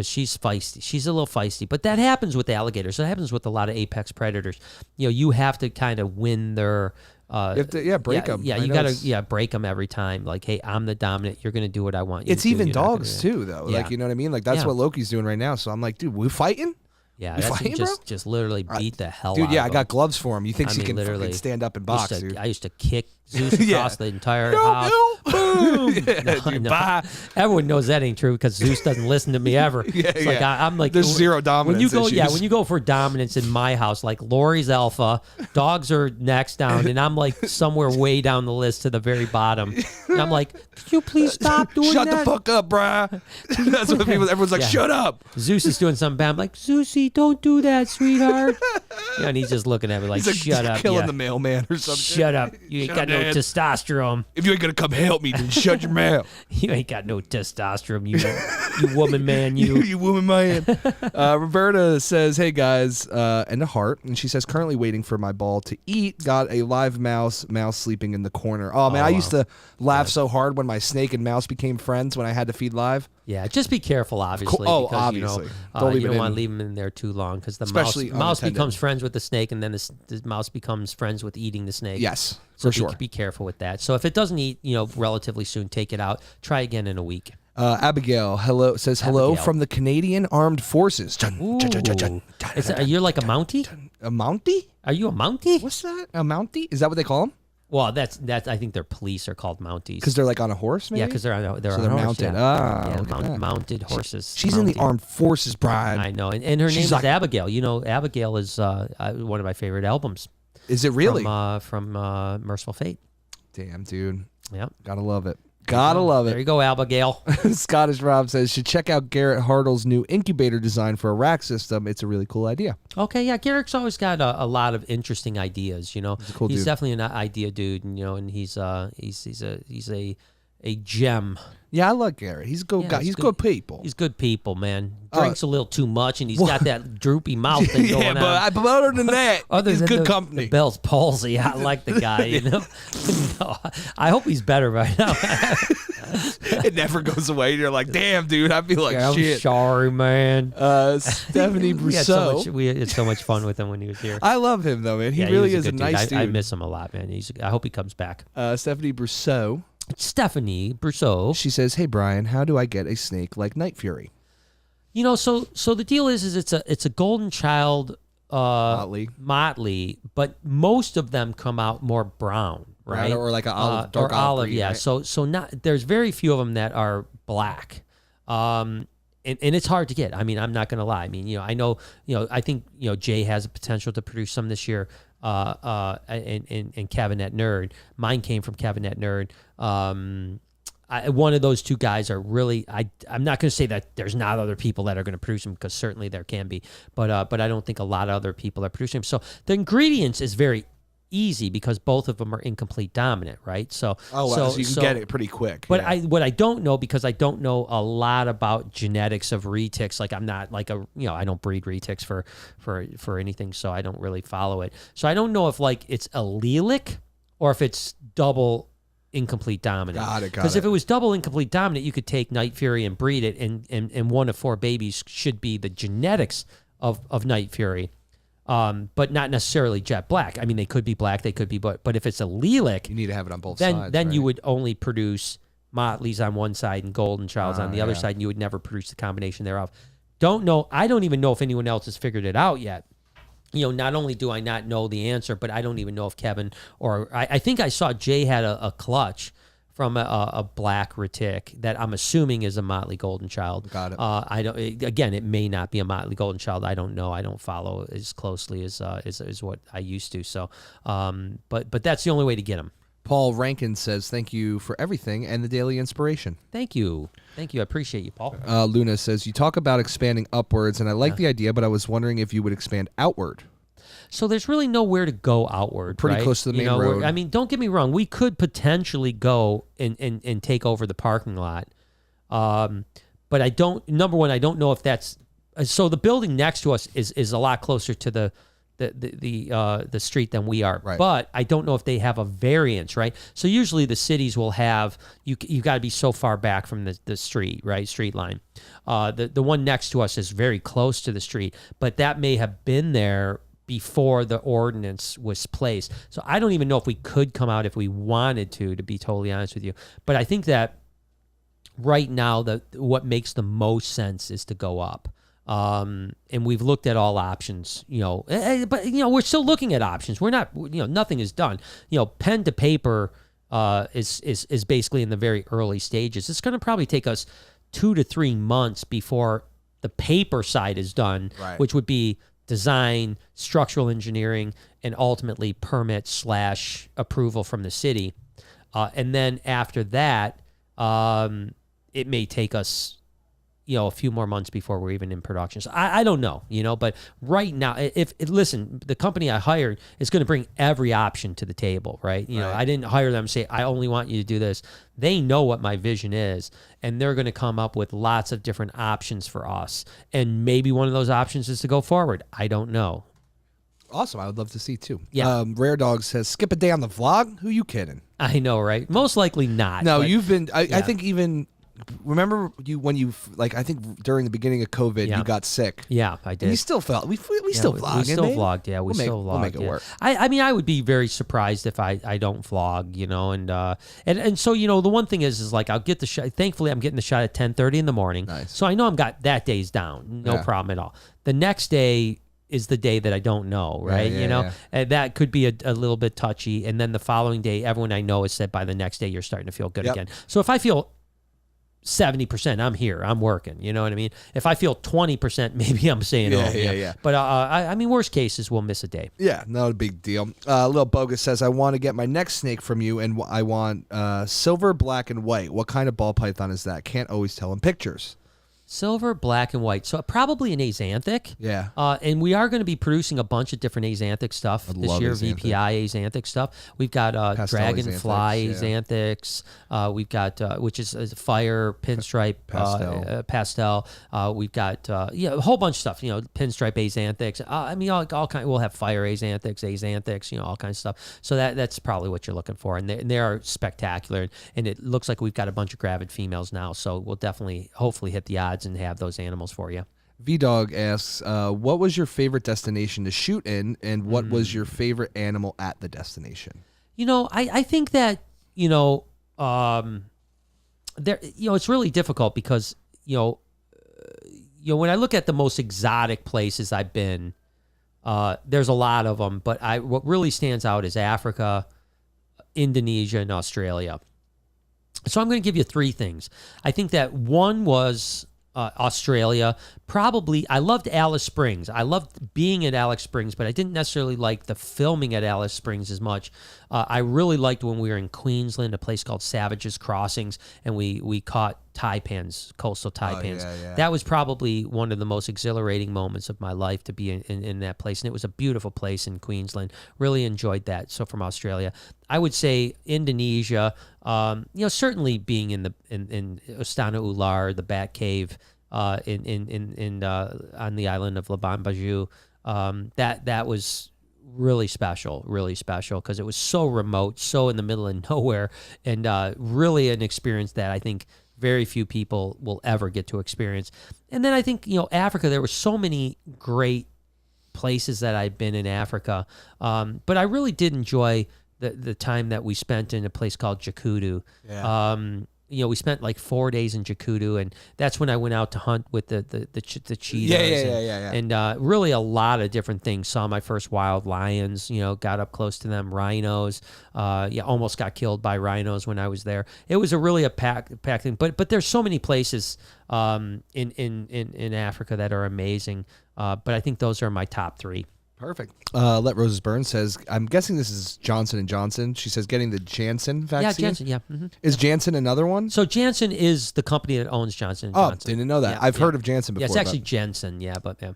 she's feisty. She's a little feisty, but that happens with alligators. That happens with a lot of apex predators. You have to kind of win their. You have to, break them. Yeah, you got to, break them every time. Like, hey, I'm the dominant. You're going to do what I want you to do. It's even dogs too, though. Yeah. Like, you know what I mean? Like that's what Loki's doing right now. So I'm like, dude, we fighting? Yeah, just literally beat the hell out of him. Dude, I got gloves for him. You think he can fucking stand up and box, dude? I used to kick Zeus across the entire house. boom. No. Everyone knows that ain't true because Zeus doesn't listen to me ever. Like I'm like, there's zero dominance issues. When you go for dominance in my house, like Lori's alpha, dogs are next down, and I'm like somewhere way down the list to the very bottom. And I'm like, could you please stop doing Shut that? the fuck up, bruh. That's what everyone's like, shut up. Zeus is doing something bad. I'm like, Zeusy, don't do that, sweetheart. And he's just looking at me like, shut up. Killing the mailman or something. Shut up. You ain't got no testosterone. If you ain't gonna come help me, then shut your mouth. You ain't got no testosterone, you woman man, you woman man. Roberta says, hey guys, and a heart, and she says, currently waiting for my ball to eat. Got a live mouse sleeping in the corner. Oh man, I used to laugh so hard when my snake and mouse became friends when I had to feed live. Yeah, just be careful, obviously. Because, obviously. You don't want to leave them in there too long because the mouse becomes friends with the snake, and then the mouse becomes friends with eating the snake. Yes, so for sure. Be careful with that. So if it doesn't eat, relatively soon, take it out. Try again in a week. Abigail says hello from the Canadian Armed Forces. You're like a Mountie? A Mountie? Are you a Mountie? What's that? A Mountie? Is that what they call them? Well, that's. I think their police are called Mounties because they're like on a horse. Maybe? Yeah, because they're mounted. Mounted horses. She's in the Armed Forces, Brian. I know, and her name is Abigail. Abigail is one of my favorite albums. Is it really from Merciful Fate? Damn, dude. Yep, gotta love it. Gotta love it. There you go, Abigail. Scottish Rob says, should check out Garrett Hartle's new incubator design for a rack system. It's a really cool idea. Okay, yeah. Garrett's always got a lot of interesting ideas, He's a cool dude. Definitely an idea dude, and he's a gem. Yeah, I like Garrett. He's a good guy. He's good people. He's good people, man. Drinks a little too much, and he's got that droopy mouth thing going on. But other than that, he's good company. The Bell's palsy. I like the guy, No, I hope he's better right now. It never goes away. You're like, damn, dude, I feel like shit. I'm sorry, man. Stephanie Brousseau. We had so much fun with him when he was here. I love him, though, man. He really is a nice dude. I miss him a lot, man. I hope he comes back. Stephanie Brousseau. Stephanie Brousseau. She says, hey, Brian, how do I get a snake like Night Fury? So the deal is it's a golden child motley, but most of them come out more brown, right? Or like an olive, dark olive. Yeah. Right? So not there's very few of them that are black. And it's hard to get. I mean, I'm not going to lie. I mean, I know, I think, Jay has a potential to produce some this year. And Cabinet Nerd. Mine came from Cabinet Nerd. One of those two guys are really. I'm not going to say that there's not other people that are going to produce them because certainly there can be, but I don't think a lot of other people are producing them. So the ingredients is very easy because both of them are incomplete dominant, right? So you can get it pretty quick. But what I don't know, because I don't know a lot about genetics of retics. Like I'm not like I don't breed retics for anything, so I don't really follow it. So I don't know if like it's allelic or if it's double incomplete dominant. Got it. Because if it was double incomplete dominant, you could take Night Fury and breed it, and one of 4 babies should be the genetics of Night Fury. But not necessarily jet black. I mean, they could be black, they could be, but if it's allelic, you need to have it on both sides. Then you would only produce Motleys on one side and Golden Childs on the other side, and you would never produce the combination thereof. Don't know. I don't even know if anyone else has figured it out yet. Not only do I not know the answer, but I don't even know if Kevin or I think I saw Jay had a clutch from a black retic that I'm assuming is a Motley Golden Child. Got it. Again, it may not be a Motley Golden Child. I don't know. I don't follow as closely as what I used to. So, but that's the only way to get them. Paul Rankin says, thank you for everything and the daily inspiration. Thank you. I appreciate you, Paul. Luna says, you talk about expanding upwards, and I like the idea, but I was wondering if you would expand outward. So there's really nowhere to go outward. Pretty close to the main road. I mean, don't get me wrong. We could potentially go and take over the parking lot. But I don't. Number one, I don't know if that's. So the building next to us is a lot closer to the street than we are. Right. But I don't know if they have a variance, right? So usually the cities will have you got to be so far back from the street, right? Street line. The one next to us is very close to the street, but that may have been there before the ordinance was placed. So I don't even know if we could come out if we wanted to be totally honest with you. But I think that right now what makes the most sense is to go up. And we've looked at all options, but we're still looking at options. We're not, nothing is done. Pen to paper, is basically in the very early stages. It's going to probably take us 2 to 3 months before the paper side is done, which would be design, structural engineering, and ultimately permit / approval from the city. And then after that, it may take us, a few more months before we're even in production. So I don't know, but right now, listen, the company I hired is going to bring every option to the table, right? I didn't hire them and say, I only want you to do this. They know what my vision is, and they're going to come up with lots of different options for us. And maybe one of those options is to go forward. I don't know. Awesome. I would love to see too. Yeah. Rare Dog says, skip a day on the vlog? Who you kidding? I know, right? Most likely not. No, you've been, I think even... Remember I think during the beginning of COVID, you got sick. Yeah, I did. And you still felt we still vlogged. We still vlogged. Yeah, we still vlogged. We'll make it work. I mean, I would be very surprised if I don't vlog. And so the one thing is like I'll get the shot. Thankfully, I'm getting the shot at 10:30 in the morning. Nice. So I know I'm got that day's down. No problem at all. The next day is the day that I don't know, right? And that could be a little bit touchy. And then the following day, everyone I know has said by the next day you're starting to feel good again. So if I feel 70%, I'm here, I'm working, you know what I mean? If I feel 20%, maybe I'm staying home. Yeah. But I mean, worst cases, we'll miss a day. Yeah, not a big deal. Little Bogus says, I want to get my next snake from you, and I want silver, black, and white. What kind of ball python is that? Can't always tell in pictures. Silver, black, and white. So probably an axanthic. Yeah. And we are going to be producing a bunch of different axanthic stuff this year, VPI axanthic stuff. We've got dragonfly axanthics. We've got, which is fire, pinstripe, pastel. We've got, a whole bunch of stuff, pinstripe axanthics. I mean, all kind. We'll have fire axanthics, all kinds of stuff. So that's probably what you're looking for. And they are spectacular. And it looks like we've got a bunch of gravid females now. So we'll definitely, hopefully hit the odds and have those animals for you. V-Dog asks, what was your favorite destination to shoot in, and what was your favorite animal at the destination? I think that, there, it's really difficult because, when I look at the most exotic places I've been, there's a lot of them, but what really stands out is Africa, Indonesia, and Australia. So I'm going to give you 3 things. I think that one was Australia. Probably, I loved Alice Springs. I loved being at Alice Springs, but I didn't necessarily like the filming at Alice Springs as much. I really liked when we were in Queensland, a place called Savage's Crossings, and we caught taipans, coastal taipans. Yeah. That was probably one of the most exhilarating moments of my life to be in that place, and it was a beautiful place in Queensland. Really enjoyed that. So from Australia, I would say Indonesia. Certainly being in Istana Ular, the Bat Cave, on the island of Labuan Bajo, that was really special because it was so remote, so in the middle of nowhere, and really an experience that I think very few people will ever get to experience. And then I think, Africa, there were so many great places that I've been in Africa, but I really did enjoy the time that we spent in a place called Jakudu. Yeah. We spent like 4 days in Jakudu, and that's when I went out to hunt with the cheetahs. Yeah. And really a lot of different things. Saw my first wild lions, got up close to them, rhinos. Almost got killed by rhinos when I was there. It was a packed thing. But there's so many places in Africa that are amazing. But I think those are my top 3. Perfect. Let Roses Burn says, I'm guessing this is Johnson & Johnson. She says getting the Janssen vaccine. Yeah, Janssen, yeah. Mm-hmm. Is Janssen another one? So Janssen is the company that owns Johnson & Johnson. Oh, didn't know that. Yeah, I've heard of Janssen before. Yeah, it's actually Jensen, but yeah.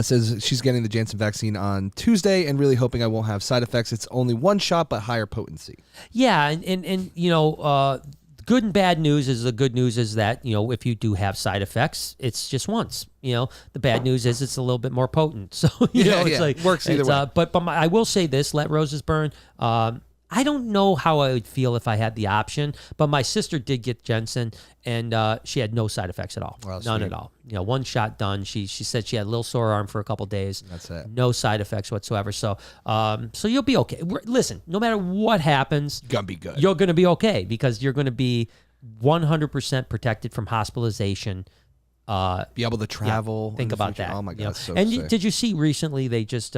Says she's getting the Janssen vaccine on Tuesday and really hoping I won't have side effects. It's only one shot, but higher potency. Yeah, and good and bad news is the good news is that, if you do have side effects, it's just once. The bad news is it's a little bit more potent. So, it's like works either way. But I will say this, let roses burn. I don't know how I would feel if I had the option, but my sister did get Jensen, and she had no side effects at all. Well, none sweet. at all. One shot done. She said she had a little sore arm for a couple days. That's it. No side effects whatsoever. So you'll be okay. Listen, no matter what happens, gonna be good. You're gonna be okay because you're gonna be 100% protected from hospitalization be able to travel. Think about that. Oh my God! So and sick. Did you see recently they just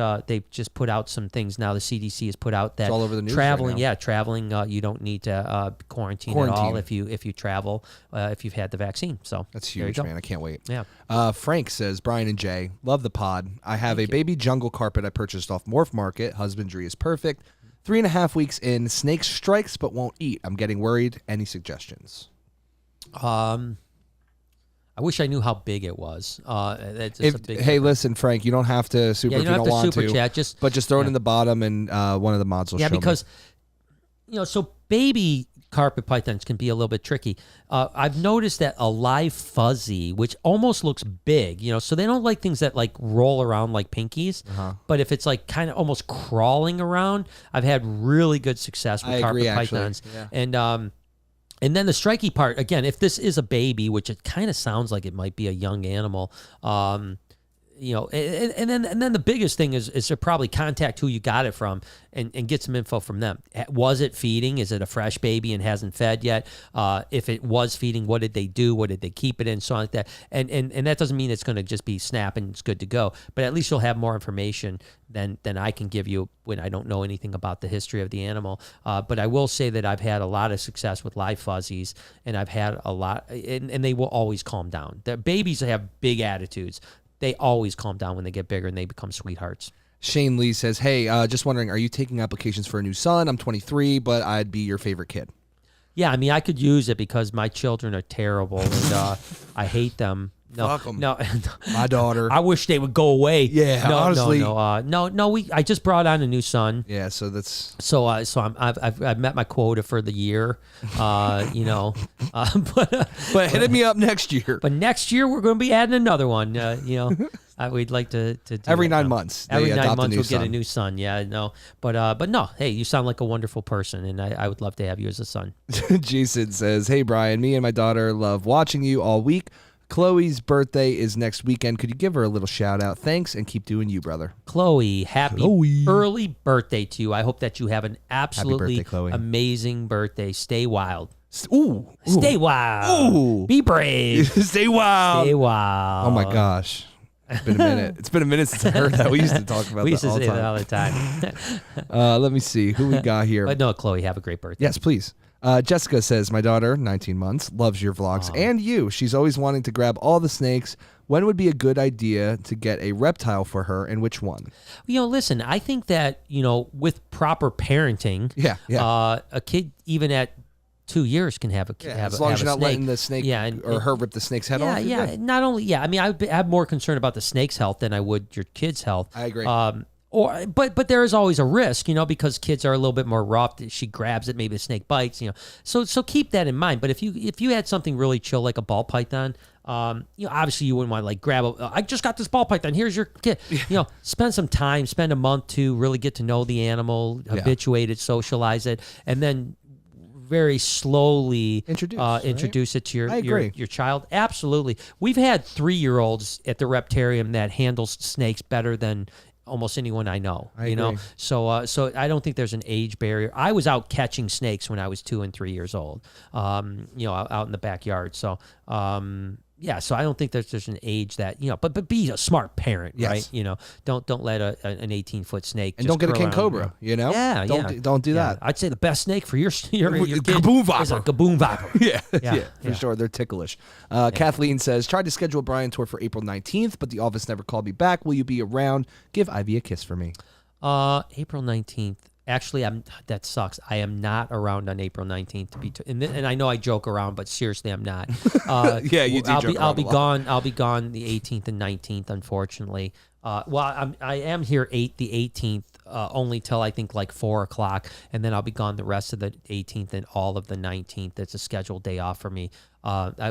put out some things now? The CDC has put out that it's all over the news traveling. Right now. Traveling. You don't need to quarantine at all if you travel if you've had the vaccine. So that's huge, man. I can't wait. Yeah. Frank says, Brian and Jay, love the pod. I have a baby jungle carpet I purchased off Morph Market. Husbandry is perfect. 3.5 weeks in, snake strikes but won't eat. I'm getting worried. Any suggestions? I wish I knew how big it was. Listen, Frank, you don't have to super if you don't want to. Chat, just throw it in the bottom, and one of the mods will show me. Yeah, because so baby carpet pythons can be a little bit tricky. I've noticed that a live fuzzy, which almost looks big, so they don't like things that like roll around like pinkies. But if it's like kind of almost crawling around, I've had really good success with carpet pythons. Yeah. And then the striky part, again, if this is a baby, which it kind of sounds like it might be a young animal, and then the biggest thing is to probably contact who you got it from and get some info from them. Was it feeding? Is it a fresh baby and hasn't fed yet? If it was feeding, what did they do? What did they keep it in? So on like that. And that doesn't mean it's going to just be snap and it's good to go. But at least you'll have more information than I can give you when I don't know anything about the history of the animal. But I will say that I've had a lot of success with live fuzzies, and I've had a lot, and they will always calm down. The babies have big attitudes. They always calm down when they get bigger and they become sweethearts. Shane Lee says, hey, just wondering, are you taking applications for a new son? I'm 23, but I'd be your favorite kid. Yeah, I mean, I could use it because my children are terrible and I hate them. No, fuck 'em. No, my daughter. I wish they would go away. Yeah, no, honestly. No. I just brought on a new son. Yeah, so that's I've met my quota for the year. But hit me up next year. But next year we're going to be adding another one. We'd like to do every 9 months. Every 9 months we'll get a new son. Yeah, no, but no. Hey, you sound like a wonderful person, and I would love to have you as a son. Jason says, hey Brian, me and my daughter love watching you all week. Chloe's birthday is next weekend. Could you give her a little shout out? Thanks, and keep doing you, brother. Chloe, happy early birthday to you. I hope that you have an absolutely amazing birthday. Stay wild. Stay wild. Ooh. Be brave. Stay wild. Stay wild. Oh my gosh. It's been a minute. It's been a minute since I heard that. We used to talk about that all the time. We used to say that all the time. Let me see who we got here. But no, Chloe, have a great birthday. Yes, please. Jessica says, my daughter, 19 months, loves your vlogs and you. She's always wanting to grab all the snakes. When would be a good idea to get a reptile for her, and which one? Listen, I think that, with proper parenting, a kid even at 2 years can have a as long as you're not letting the snake or her rip the snake's head off. Yeah, not only, I mean, I have more concern about the snake's health than I would your kid's health. I agree. But there is always a risk, because kids are a little bit more rough. She grabs it, maybe the snake bites, So keep that in mind. But if you had something really chill like a ball python, obviously you wouldn't want to like grab I just got this ball python. Here's your kid. Spend some time, spend a month to really get to know the animal, habituate it, socialize it, and then very slowly introduce it to your child. Absolutely. We've had 3-year-olds at the Reptarium that handles snakes better than almost anyone I know. I agree. So I don't think there's an age barrier. I was out catching snakes when I was 2 and 3 years old. Out in the backyard. So so I don't think there's an age that but be a smart parent, right? Don't let an 18-foot snake and don't get a king cobra. Don't do that. I'd say the best snake for your kid Gaboon viper. is a gaboon viper. For sure. They're ticklish. Kathleen says, tried to schedule a Brian tour for April 19th, but the office never called me back. Will you be around? Give Ivy a kiss for me. April 19th. Actually, that sucks. I am not around on April 19th to be, and I know I joke around, but seriously, I'm not. You do. I'll be gone. I'll be gone the 18th and 19th, unfortunately. I am here the 18th only till I think like 4:00, and then I'll be gone the rest of the 18th and all of the 19th. It's a scheduled day off for me.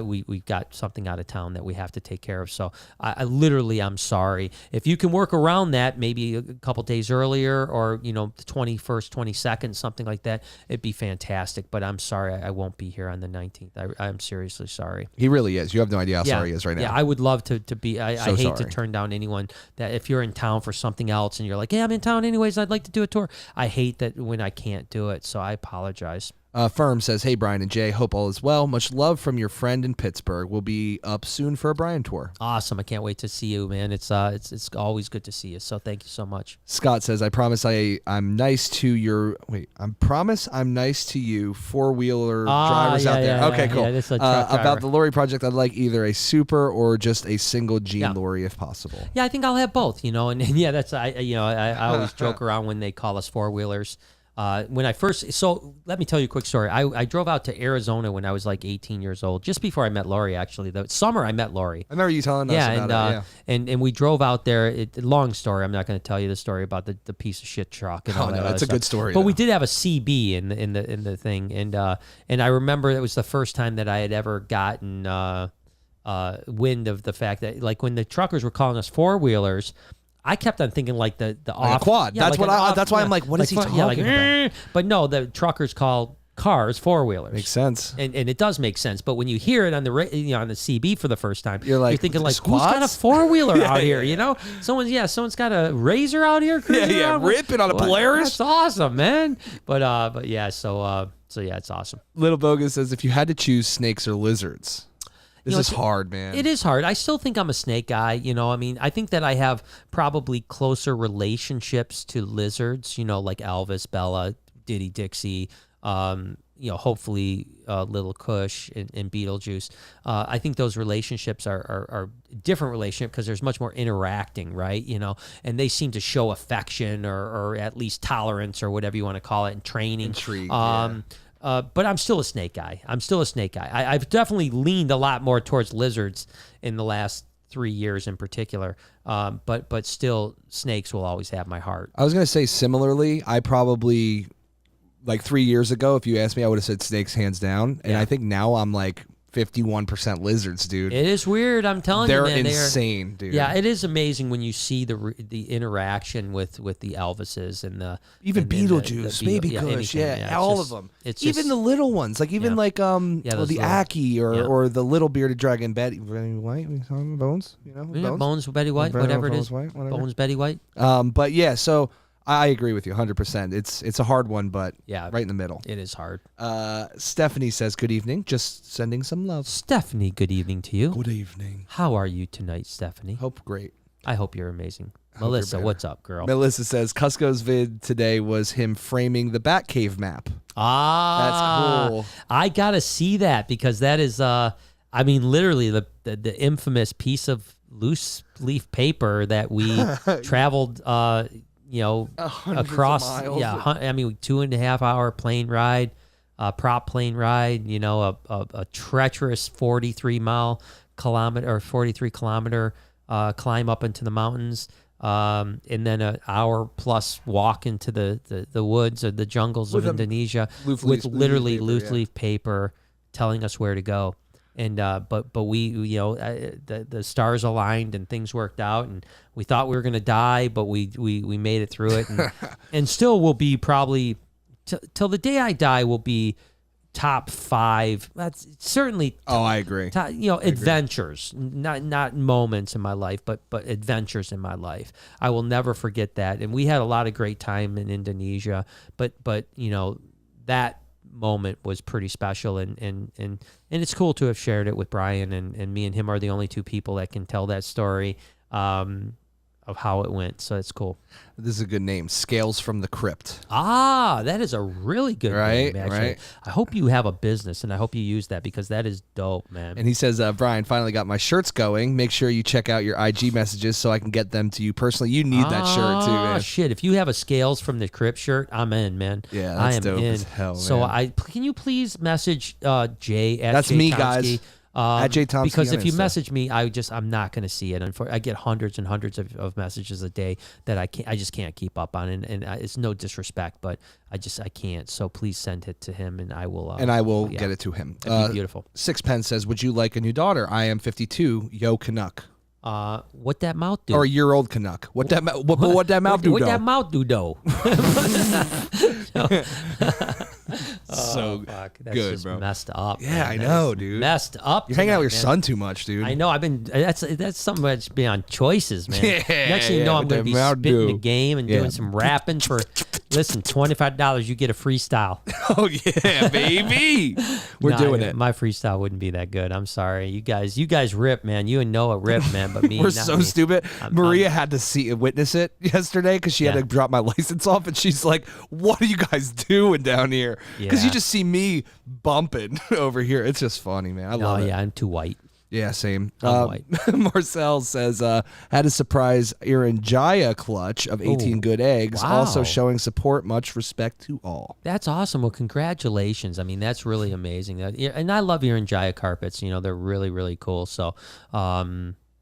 We've got something out of town that we have to take care of. So I'm sorry. If you can work around that, maybe a couple days earlier or, the 21st, 22nd, something like that, it'd be fantastic. But I'm sorry. I won't be here on the 19th. I'm seriously sorry. He really is. You have no idea how sorry he is right now. Yeah, I would love to be. I hate to turn down anyone that if you're in town for something else and you're like, hey, I'm in town anyways, I'd like to do a tour. I hate that when I can't do it. So I apologize. Firm says, hey, Brian and Jay, hope all is well. Much love from your friend in Pittsburgh. We'll be up soon for a Brian tour. Awesome. I can't wait to see you, man. It's always good to see you. So thank you so much. Scott says, I promise I'm nice to your, I'm nice to you four-wheeler drivers out there. Okay, cool. About the lorry project, I'd like either a super or just a single Gene lorry if possible. Yeah, I think I'll have both, and that's, I always joke around when they call us four-wheelers. When I first, so let me tell you a quick story. I drove out to Arizona when I was like 18 years old, just before I met Lori, actually. The summer I met Lori. I remember you telling us about it. And we drove out there. Long story. I'm not going to tell you the story about the piece of shit truck. And all that that's a good story. But we did have a CB in the thing, and I remember it was the first time that I had ever gotten wind of the fact that, like, when the truckers were calling us four-wheelers, I kept on thinking like the off quad. That's that's why I'm like, what is he talking about? But no, the truckers call cars four-wheelers. Makes sense. And it does make sense. But when you hear it on the on the CB for the first time, you're thinking like, squats? Who's got a four-wheeler out here? Someone's got a Razor out here. Ripping on a Polaris. That's awesome, man. But yeah, so yeah, it's awesome. Little Bogus says, if you had to choose snakes or lizards. This is hard, man. It is hard. I still think I'm a snake guy. I think that I have probably closer relationships to lizards, like Elvis, Bella, Diddy, Dixie, hopefully Little Kush and Beetlejuice. I think those relationships are different relationships because there's much more interacting, right? And they seem to show affection or at least tolerance or whatever you want to call it, and training. Intrigue, but I'm still a snake guy. I've definitely leaned a lot more towards lizards in the last 3 years in particular. But still, snakes will always have my heart. I was going to say similarly, I probably, like 3 years ago, if you asked me, I would have said snakes hands down. And I think now I'm like 51% lizards, dude. It is weird. I'm telling you, man. They're insane, dude. Yeah, it is amazing when you see the interaction with the Elvises and the even Beetlejuice, Baby Kush, all of them. It's even the little ones, like even the Aki or the little bearded dragon Betty White, Bones, Bones Betty White, whatever it is, Bones Betty White. But yeah, so. I agree with you 100%. It's a hard one, but right in the middle. It is hard. Stephanie says, good evening. Just sending some love. Stephanie, good evening to you. Good evening. How are you tonight, Stephanie? Hope great. I hope you're amazing. Melissa, what's up, girl? Melissa says, Cusco's vid today was him framing the Batcave map. That's cool. I got to see that because that is, literally the infamous piece of loose leaf paper that we traveled across, 2.5 hour plane ride, prop plane ride, a treacherous 43 kilometer climb up into the mountains, and then an hour plus walk into the woods or the jungles of Indonesia with literally loose leaf paper telling us where to go. And but we the stars aligned and things worked out, and we thought we were gonna die, but we made it through it, and still will be probably till the day I die will be top 5. That's certainly. I agree. Adventures, not moments in my life, but adventures in my life. I will never forget that, and we had a lot of great time in Indonesia, but that moment was pretty special, and it's cool to have shared it with Brian, and me and him are the only two people that can tell that story of how it went, so it's cool. This is a good name, Scales from the Crypt. That is a really good name, actually. Right. I hope you have a business, and I hope you use that because that is dope, man. And he says, Brian, finally got my shirts going. Make sure you check out your IG messages so I can get them to you personally. You need that shirt, too, man. Shit. If you have a Scales from the Crypt shirt, I'm in, man. Yeah, that's dope as hell, man. So can you please message Jay at That's Jay me, Tomsky, guys. At Jay Tomsky because if you message me, I'm not going to see it. I get hundreds and hundreds of messages a day that I just can't keep up on, and it's no disrespect, but I can't. So please send it to him, and I will. Get it to him. That'd be beautiful. Sixpence says, "Would you like a new daughter? I am 52. Yo, Canuck." What that mouth do? Or a year-old Canuck. What that mouth do? What that mouth do? So fuck. That's good, just bro. Messed up. Yeah, man. I know, dude. Messed up. You're hanging out with your son too much, dude. I know. That's something that's been on choices, man. Yeah, Next thing you know, I'm going to be spitting the game and doing some rapping for Listen, $25, you get a freestyle. Oh yeah, baby. We're doing it. My freestyle wouldn't be that good. I'm sorry. You guys rip, man. You and Noah rip, man, but me We're so me. stupid. Maria had to witness it yesterday because she had to drop my license off, and she's like, "What are you guys doing down here?" Because you just see me bumping over here. It's just funny, man. I love it. Oh yeah, I'm too white. Yeah, same. Marcel says, had a surprise Iranjaya clutch of 18 good eggs, also showing support. Much respect to all. That's awesome. Well, congratulations. I mean, that's really amazing. And I love Iranjaya carpets. They're really, really cool. So,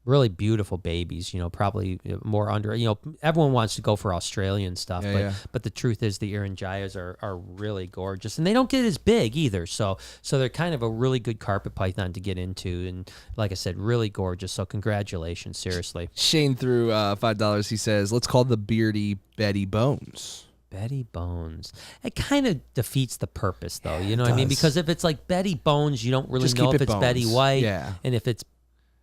really beautiful babies, probably more under, everyone wants to go for Australian stuff, but the truth is the Iranjayas are really gorgeous, and they don't get as big either. So they're kind of a really good carpet python to get into. And like I said, really gorgeous. So congratulations, seriously. Shane threw $5. He says, let's call the beardy Betty Bones. Betty Bones. It kind of defeats the purpose, though. You know what I mean? Because if it's like Betty Bones, you don't really know if it's Betty White. Yeah. And if it's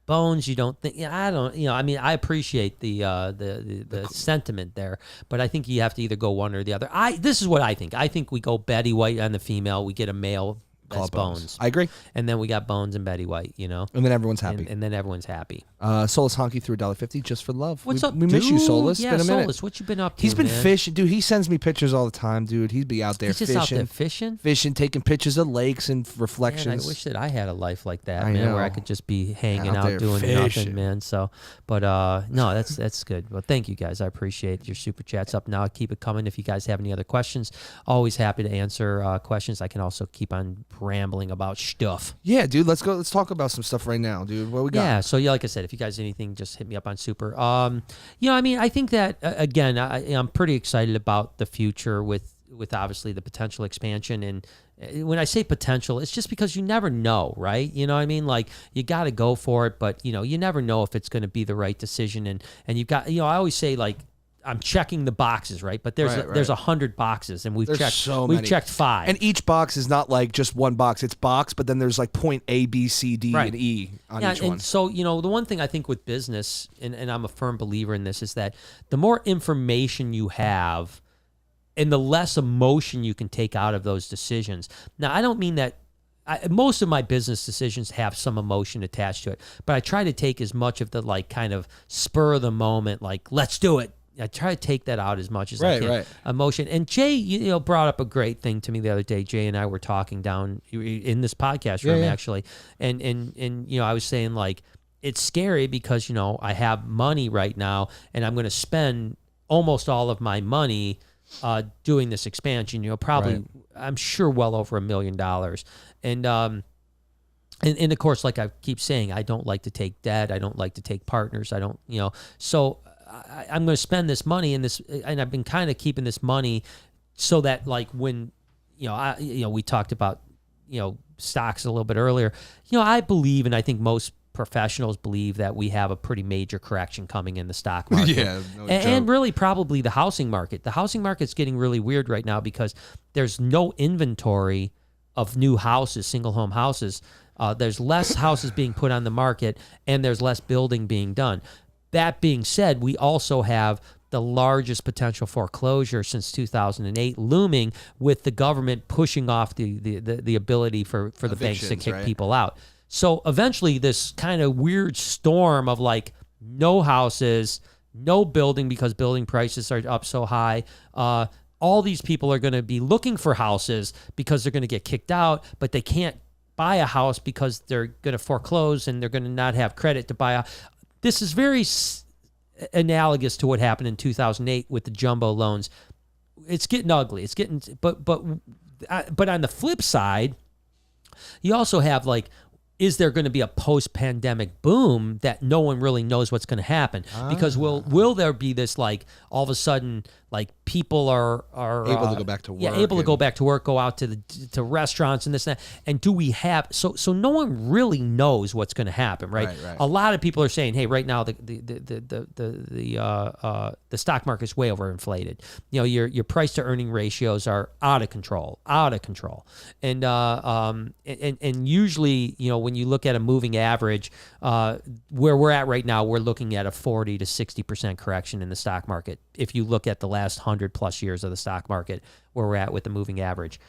Bones, you don't think. I don't. I mean, I appreciate the sentiment there, but I think you have to either go one or the other. This is what I think. I think we go Betty White on the female. We get a male. That's Bones. I agree. And then we got Bones and Betty White, And then everyone's happy. And then everyone's happy. Solus Honky threw $1.50 just for love. What's up, We miss you, Solus. Yeah, it's been a minute. Solus, what you been up to, He's been man? fishing. Dude, he sends me pictures all the time, dude. He'd be out there fishing. He's just out there fishing? Fishing, taking pictures of lakes and reflections. Man, I wish that I had a life like that, man, where I could just be hanging out doing nothing, man. So, but no, that's good. Well, thank you, guys. I appreciate your super chats up now. Keep it coming. If you guys have any other questions, always happy to answer questions. I can also keep on rambling about stuff. Yeah, dude, let's go. Let's talk about some stuff right now, dude. What we got? Yeah, so like I said, if you guys anything, just hit me up on Super. I mean, I think that again, I'm pretty excited about the future with obviously the potential expansion. And when I say potential, it's just because you never know, right? You know what I mean? Like, you got to go for it, but you never know if it's going to be the right decision. And you've got, I always say, like, I'm checking the boxes, right? But there's 100 boxes, and we've checked 5. And each box is not like just one box. It's box, but then there's like point A, B, C, D, and E on each one. And so, the one thing I think with business, and I'm a firm believer in this, is that the more information you have and the less emotion you can take out of those decisions. Now, I don't mean that most of my business decisions have some emotion attached to it, but I try to take as much of the like kind of spur of the moment, like, let's do it. I try to take that out as much as I can. Right. Emotion. And Jay, brought up a great thing to me the other day. Jay and I were talking down in this podcast room, actually. And I was saying, like, it's scary because, I have money right now, and I'm going to spend almost all of my money doing this expansion, probably, I'm sure, well over $1 million. And of course, like I keep saying, I don't like to take debt. I don't like to take partners. I don't, so I'm going to spend this money and I've been kind of keeping this money so that, like, when, we talked about, stocks a little bit earlier, I believe, and I think most professionals believe, that we have a pretty major correction coming in the stock market. And really probably the housing market. The housing market's getting really weird right now because there's no inventory of new houses, single home houses. There's less houses being put on the market, and there's less building being done. That being said, we also have the largest potential foreclosure since 2008 looming, with the government pushing off the ability for the banks to kick people out. So eventually this kind of weird storm of, like, no houses, no building because building prices are up so high. All these people are going to be looking for houses because they're going to get kicked out, but they can't buy a house because they're going to foreclose and they're going to not have credit to buy a. This is very analogous to what happened in 2008 with the jumbo loans. It's getting ugly. It's getting, but on the flip side, you also have, like, is there going to be a post-pandemic boom that no one really knows what's going to happen? Because will there be this, like, all of a sudden, like, people are able to go back to work? Yeah, able to go back to work, go out to restaurants and this and that. And do we have so no one really knows what's going to happen, right? A lot of people are saying, hey, right now the stock market's way overinflated. Your price to earning ratios are out of control. And usually, when you look at a moving average, where we're at right now, we're looking at a 40 to 60% correction in the stock market. If you look at the last 100+ years of the stock market, where we're at with the moving average.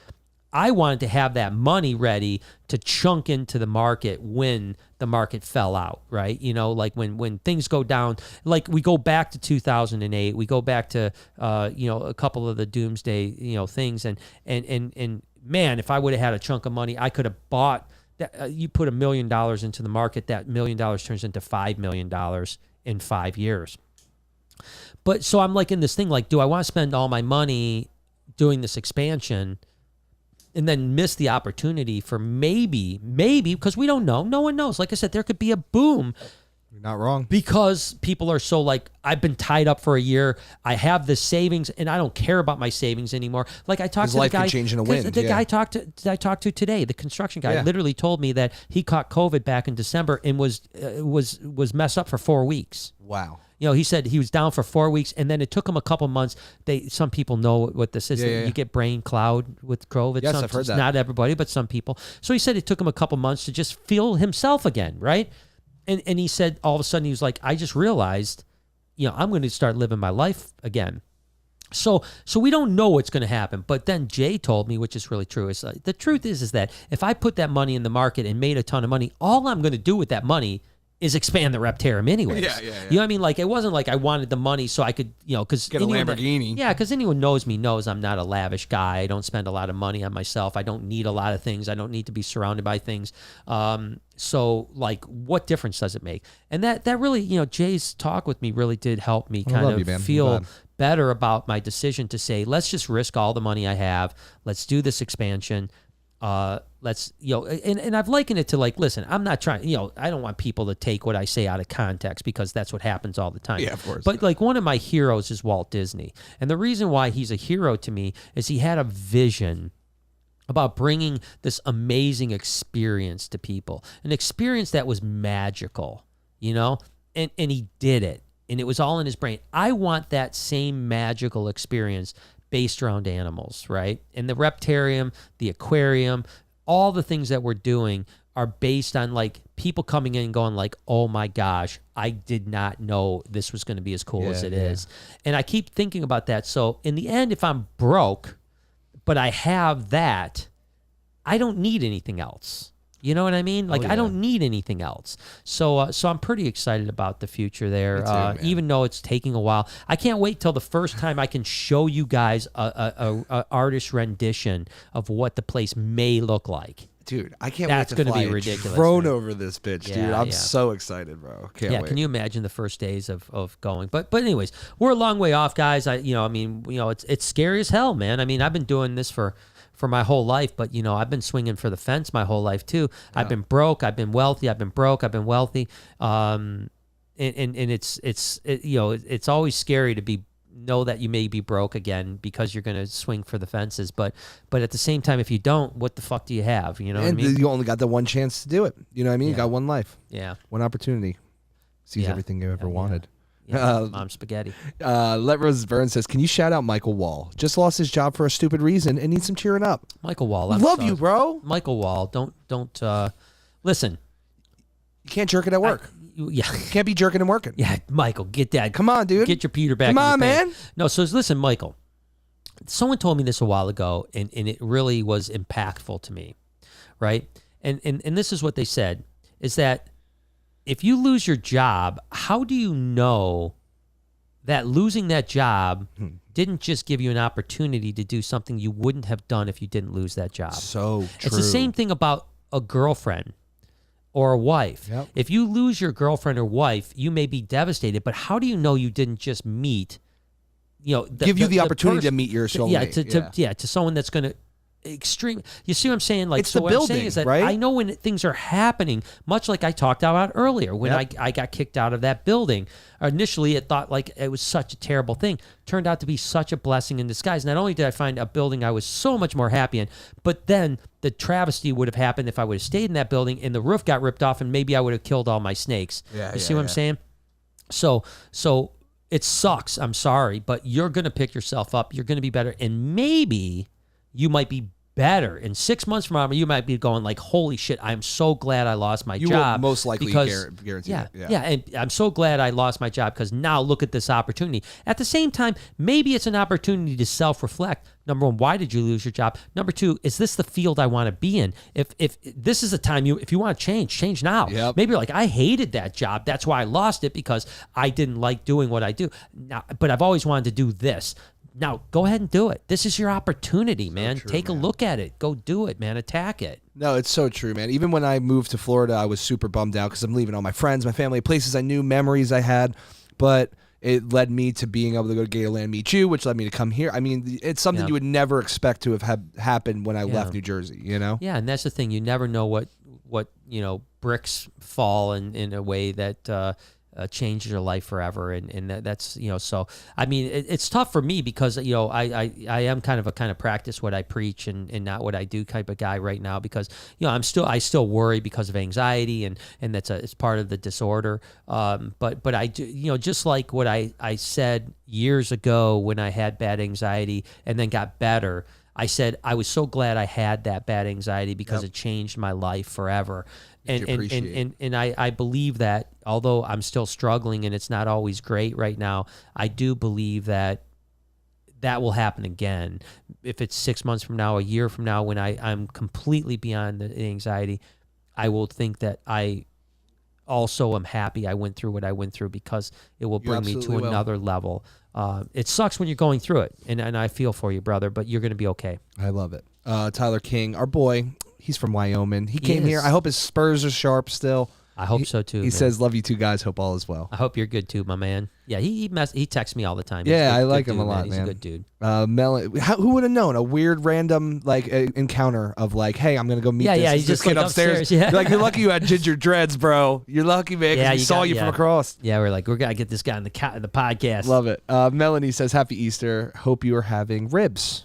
I wanted to have that money ready to chunk into the market when the market fell out, right? You know, like when things go down, like we go back to 2008, we go back to, a couple of the doomsday, things. And man, if I would have had a chunk of money, I could have bought that. You put $1 million into the market, that $1 million turns into $5 million in 5 years. But so I'm like in this thing, like, do I want to spend all my money doing this expansion and then miss the opportunity for maybe, because we don't know. No one knows. Like I said, there could be a boom. You're not wrong. Because people are so like, I've been tied up for a year. I have the savings, and I don't care about my savings anymore. Like I talked to the guy. Life can change in a wind. The guy I talked to today, the construction guy, literally told me that he caught COVID back in December and was messed up for 4 weeks. Wow. You know, he said he was down for 4 weeks, and then it took him a couple months. Some people know what this is. You get brain cloud with COVID. Yes, I've heard that. Not everybody, but some people. So he said it took him a couple months to just feel himself again, right? And he said all of a sudden he was like, I just realized, I'm going to start living my life again. So we don't know what's going to happen. But then Jay told me, which is really true, is the truth is that if I put that money in the market and made a ton of money, all I'm going to do with that money is expand the Reptarium anyways. Yeah. You know what I mean? Like, it wasn't like I wanted the money so I could, because get a Lamborghini. Because anyone knows me knows I'm not a lavish guy. I don't spend a lot of money on myself. I don't need a lot of things. I don't need to be surrounded by things. So, like, what difference does it make? And that really, Jay's talk with me really did help me kind of feel better about my decision to say, let's just risk all the money I have. Let's do this expansion. Let's, and I've likened it to like, listen, I'm not trying, I don't want people to take what I say out of context because that's what happens all the time. Yeah, of course. But like one of my heroes is Walt Disney. And the reason why he's a hero to me is he had a vision about bringing this amazing experience to people, an experience that was magical, and he did it. And it was all in his brain. I want that same magical experience based around animals, right? And the Reptarium, the aquarium, all the things that we're doing are based on like people coming in and going like, oh my gosh, I did not know this was going to be as cool as it is. And I keep thinking about that. So in the end, if I'm broke, but I have that, I don't need anything else. You know what I mean? Like, I don't need anything else. So I'm pretty excited about the future there, even though it's taking a while. I can't wait till the first time I can show you guys a artist rendition of what the place may look like. Dude, I can't wait to fly be ridiculous, drone over this bitch, dude. I'm so excited, bro. Can't wait. Can you imagine the first days of going? But anyways, we're a long way off, guys. It's scary as hell, man. I mean, I've been doing this for my whole life, but I've been swinging for the fence my whole life too. Yeah. I've been broke, I've been wealthy, I've been broke, I've been wealthy. And it's always scary to know that you may be broke again because you're going to swing for the fences. But at the same time, if you don't, what the fuck do you have? You know what I mean? You only got the one chance to do it. You know what I mean? You got one life. Yeah. One opportunity. Seize everything you ever wanted. Mom spaghetti. Let Rose Burn says, can you shout out Michael Wall? Just lost his job for a stupid reason and needs some cheering up. Michael Wall. Love you, bro. Michael Wall. Don't listen. You can't jerk it at work. You can't be jerking and working. Yeah, Michael, get that. Come on, dude. Get your Peter back. Come on, man. No, so listen, Michael. Someone told me this a while ago, and it really was impactful to me, right? And this is what they said, is that if you lose your job, how do you know that losing that job didn't just give you an opportunity to do something you wouldn't have done if you didn't lose that job? So true. It's the same thing about a girlfriend or a wife. Yep. If you lose your girlfriend or wife, you may be devastated, but how do you know you didn't just meet, give you the opportunity to meet your soulmate? To someone that's going to extreme. You see what I'm saying? Like, it's so the what building, I'm saying is that right? I know when things are happening, much like I talked about earlier, when I got kicked out of that building. Initially, it thought like it was such a terrible thing. Turned out to be such a blessing in disguise. Not only did I find a building I was so much more happy in, but then the travesty would have happened if I would have stayed in that building and the roof got ripped off and maybe I would have killed all my snakes. You see what I'm saying? So it sucks. I'm sorry, but you're going to pick yourself up. You're going to be better. And maybe you might be better. In 6 months from now, you might be going like, holy shit, I'm so glad I lost my job. You will most likely guarantee it. Yeah, and I'm so glad I lost my job because now look at this opportunity. At the same time, maybe it's an opportunity to self-reflect. Number one, why did you lose your job? Number two, is this the field I want to be in? If this is a time if you want to change now. Yep. Maybe you're like, I hated that job. That's why I lost it, because I didn't like doing what I do. Now, but I've always wanted to do this. Now, go ahead and do it. This is your opportunity, man. So true, Take a look at it. Go do it, man. Attack it. No, it's so true, man. Even when I moved to Florida, I was super bummed out because I'm leaving all my friends, my family, places I knew, memories I had. But it led me to being able to go to Gatorland, meet you, which led me to come here. I mean, it's something you would never expect to have happened when I left New Jersey, you know? Yeah, and that's the thing. You never know what bricks fall in a way that changes your life forever, and that's so I mean it's tough for me because I am kind of practice what I preach and not what I do type of guy right now, because I still worry because of anxiety, and it's part of the disorder, but I do, just like what I said years ago when I had bad anxiety and then got better. I said I was so glad I had that bad anxiety because it changed my life forever. And I believe that, although I'm still struggling and it's not always great right now, I do believe that will happen again. If it's 6 months from now, a year from now, when I'm completely beyond the anxiety, I will think that I also am happy I went through what I went through, because it will bring me to another level. It sucks when you're going through it, and I feel for you, brother, but you're going to be okay. I love it. Tyler King, our boy, he's from Wyoming. He came here. I hope his spurs are sharp still. I hope so too. He says, "Love you two guys. Hope all is well." I hope you're good too, my man. Yeah, he texts me all the time. Yeah, I like him a lot, man. He's a good dude. Who would have known a weird random encounter of hey, I'm gonna go meet he's this just kid upstairs. Yeah. You're you're lucky you had ginger dreads, bro. You're lucky, man. Yeah, he saw you from across. Yeah, we're gotta get this guy on the podcast. Love it. Melanie says, "Happy Easter. Hope you are having ribs."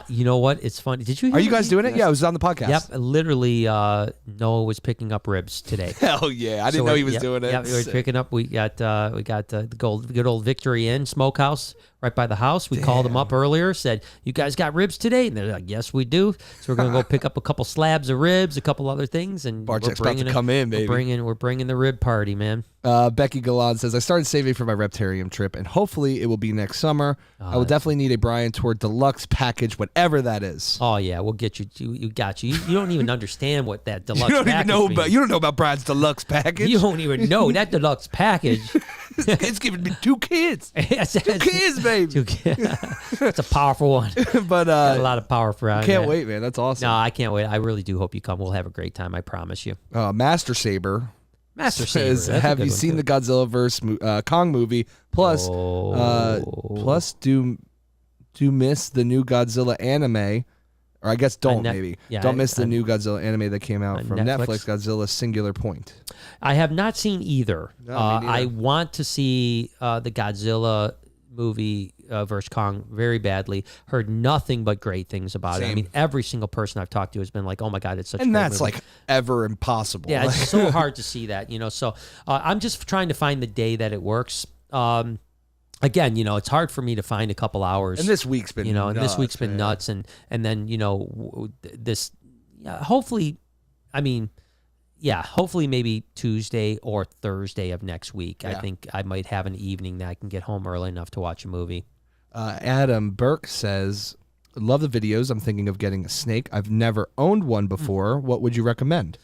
You know what? It's funny. Did you hear? Are you guys doing it? Yeah, it was on the podcast. Yep. Literally, Noah was picking up ribs today. Hell yeah! I didn't know he was doing it. Yeah, we were picking up. We got the good old Victory Inn Smokehouse right by the house. We called them up earlier, said, "You guys got ribs today?" And they're like, "Yes, we do." So we're gonna go pick up a couple slabs of ribs, a couple other things, and Barczyk's about to come in, baby. We're bringing the rib party, man. Becky Galan says, "I started saving for my Reptarium trip, and hopefully it will be next summer. I will definitely need a Brian Tour Deluxe package, whatever that is." Oh yeah, we'll get you. You got you. You don't even understand what that deluxe. You don't package even know means. You don't know about Brian's deluxe package. You don't even know that deluxe package. It's giving me 2 kids. 2 kids, baby. 2 kids. That's a powerful one. But got a lot of power for out. Can't wait, man. That's awesome. No, I can't wait. I really do hope you come. We'll have a great time. I promise you. Master Saber says, "Have you seen the Godzilla vs. Kong movie? Plus, do miss the new Godzilla anime, or I guess don't miss the new Godzilla anime that came out from Netflix, Godzilla Singular Point." I have not seen either. No, I want to see the Godzilla movie versus Kong very badly. Heard nothing but great things about it. I mean, every single person I've talked to has been like, "Oh my god, it's such a great movie." And that's ever impossible. Yeah, it's so hard to see that, So I'm just trying to find the day that it works. Again, it's hard for me to find a couple hours. And this week's been nuts, and this week's been nuts, and then this. Hopefully, hopefully maybe Tuesday or Thursday of next week. Yeah. I think I might have an evening that I can get home early enough to watch a movie. Adam Burke says, "Love the videos. I'm thinking of getting a snake. I've never owned one before. What would you recommend?"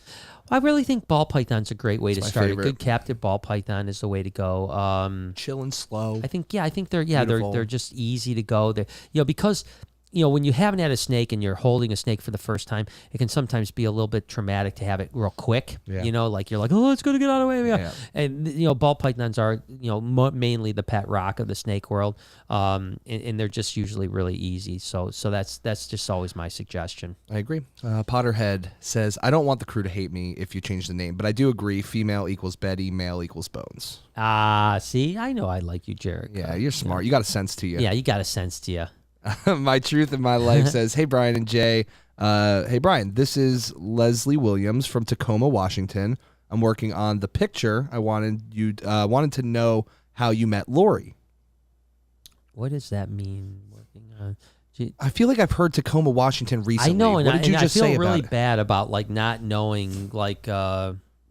I really think ball python's a great way to start. Favorite. A good captive ball python is the way to go. Chill and slow. I think they're just easy to go. Because when you haven't had a snake and you're holding a snake for the first time, it can sometimes be a little bit traumatic to have it real quick. Yeah. You're like, "Oh, it's going to get out of the way." Yeah. And ball pythons are mainly the pet rock of the snake world, and they're just usually really easy. So that's just always my suggestion. I agree. Potterhead says, "I don't want the crew to hate me if you change the name, but I do agree. Female equals Betty, male equals Bones." See, I know I like you, Jared. Yeah, you're smart. You got a sense to you. Yeah, you got a sense to you. My Truth in My Life says, "Hey, Brian and Jay. Hey, Brian, this is Leslie Williams from Tacoma, Washington. I'm working on the picture. I wanted to know how you met Lori." What does that mean? Working on I feel like I've heard Tacoma, Washington recently. I know, what did you just say about it? I feel really bad about like not knowing like